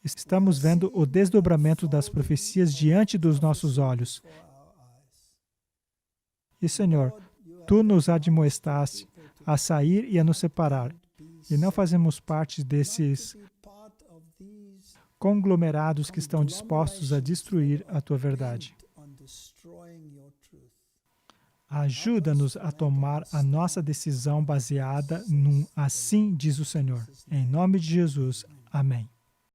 estamos vendo o desdobramento das profecias diante dos nossos olhos. E, Senhor, Tu nos admoestaste a sair e a nos separar, e não fazemos parte desses conglomerados que estão dispostos a destruir a Tua verdade. Ajuda-nos a tomar a nossa decisão baseada num assim diz o Senhor. Em nome de Jesus. Amém.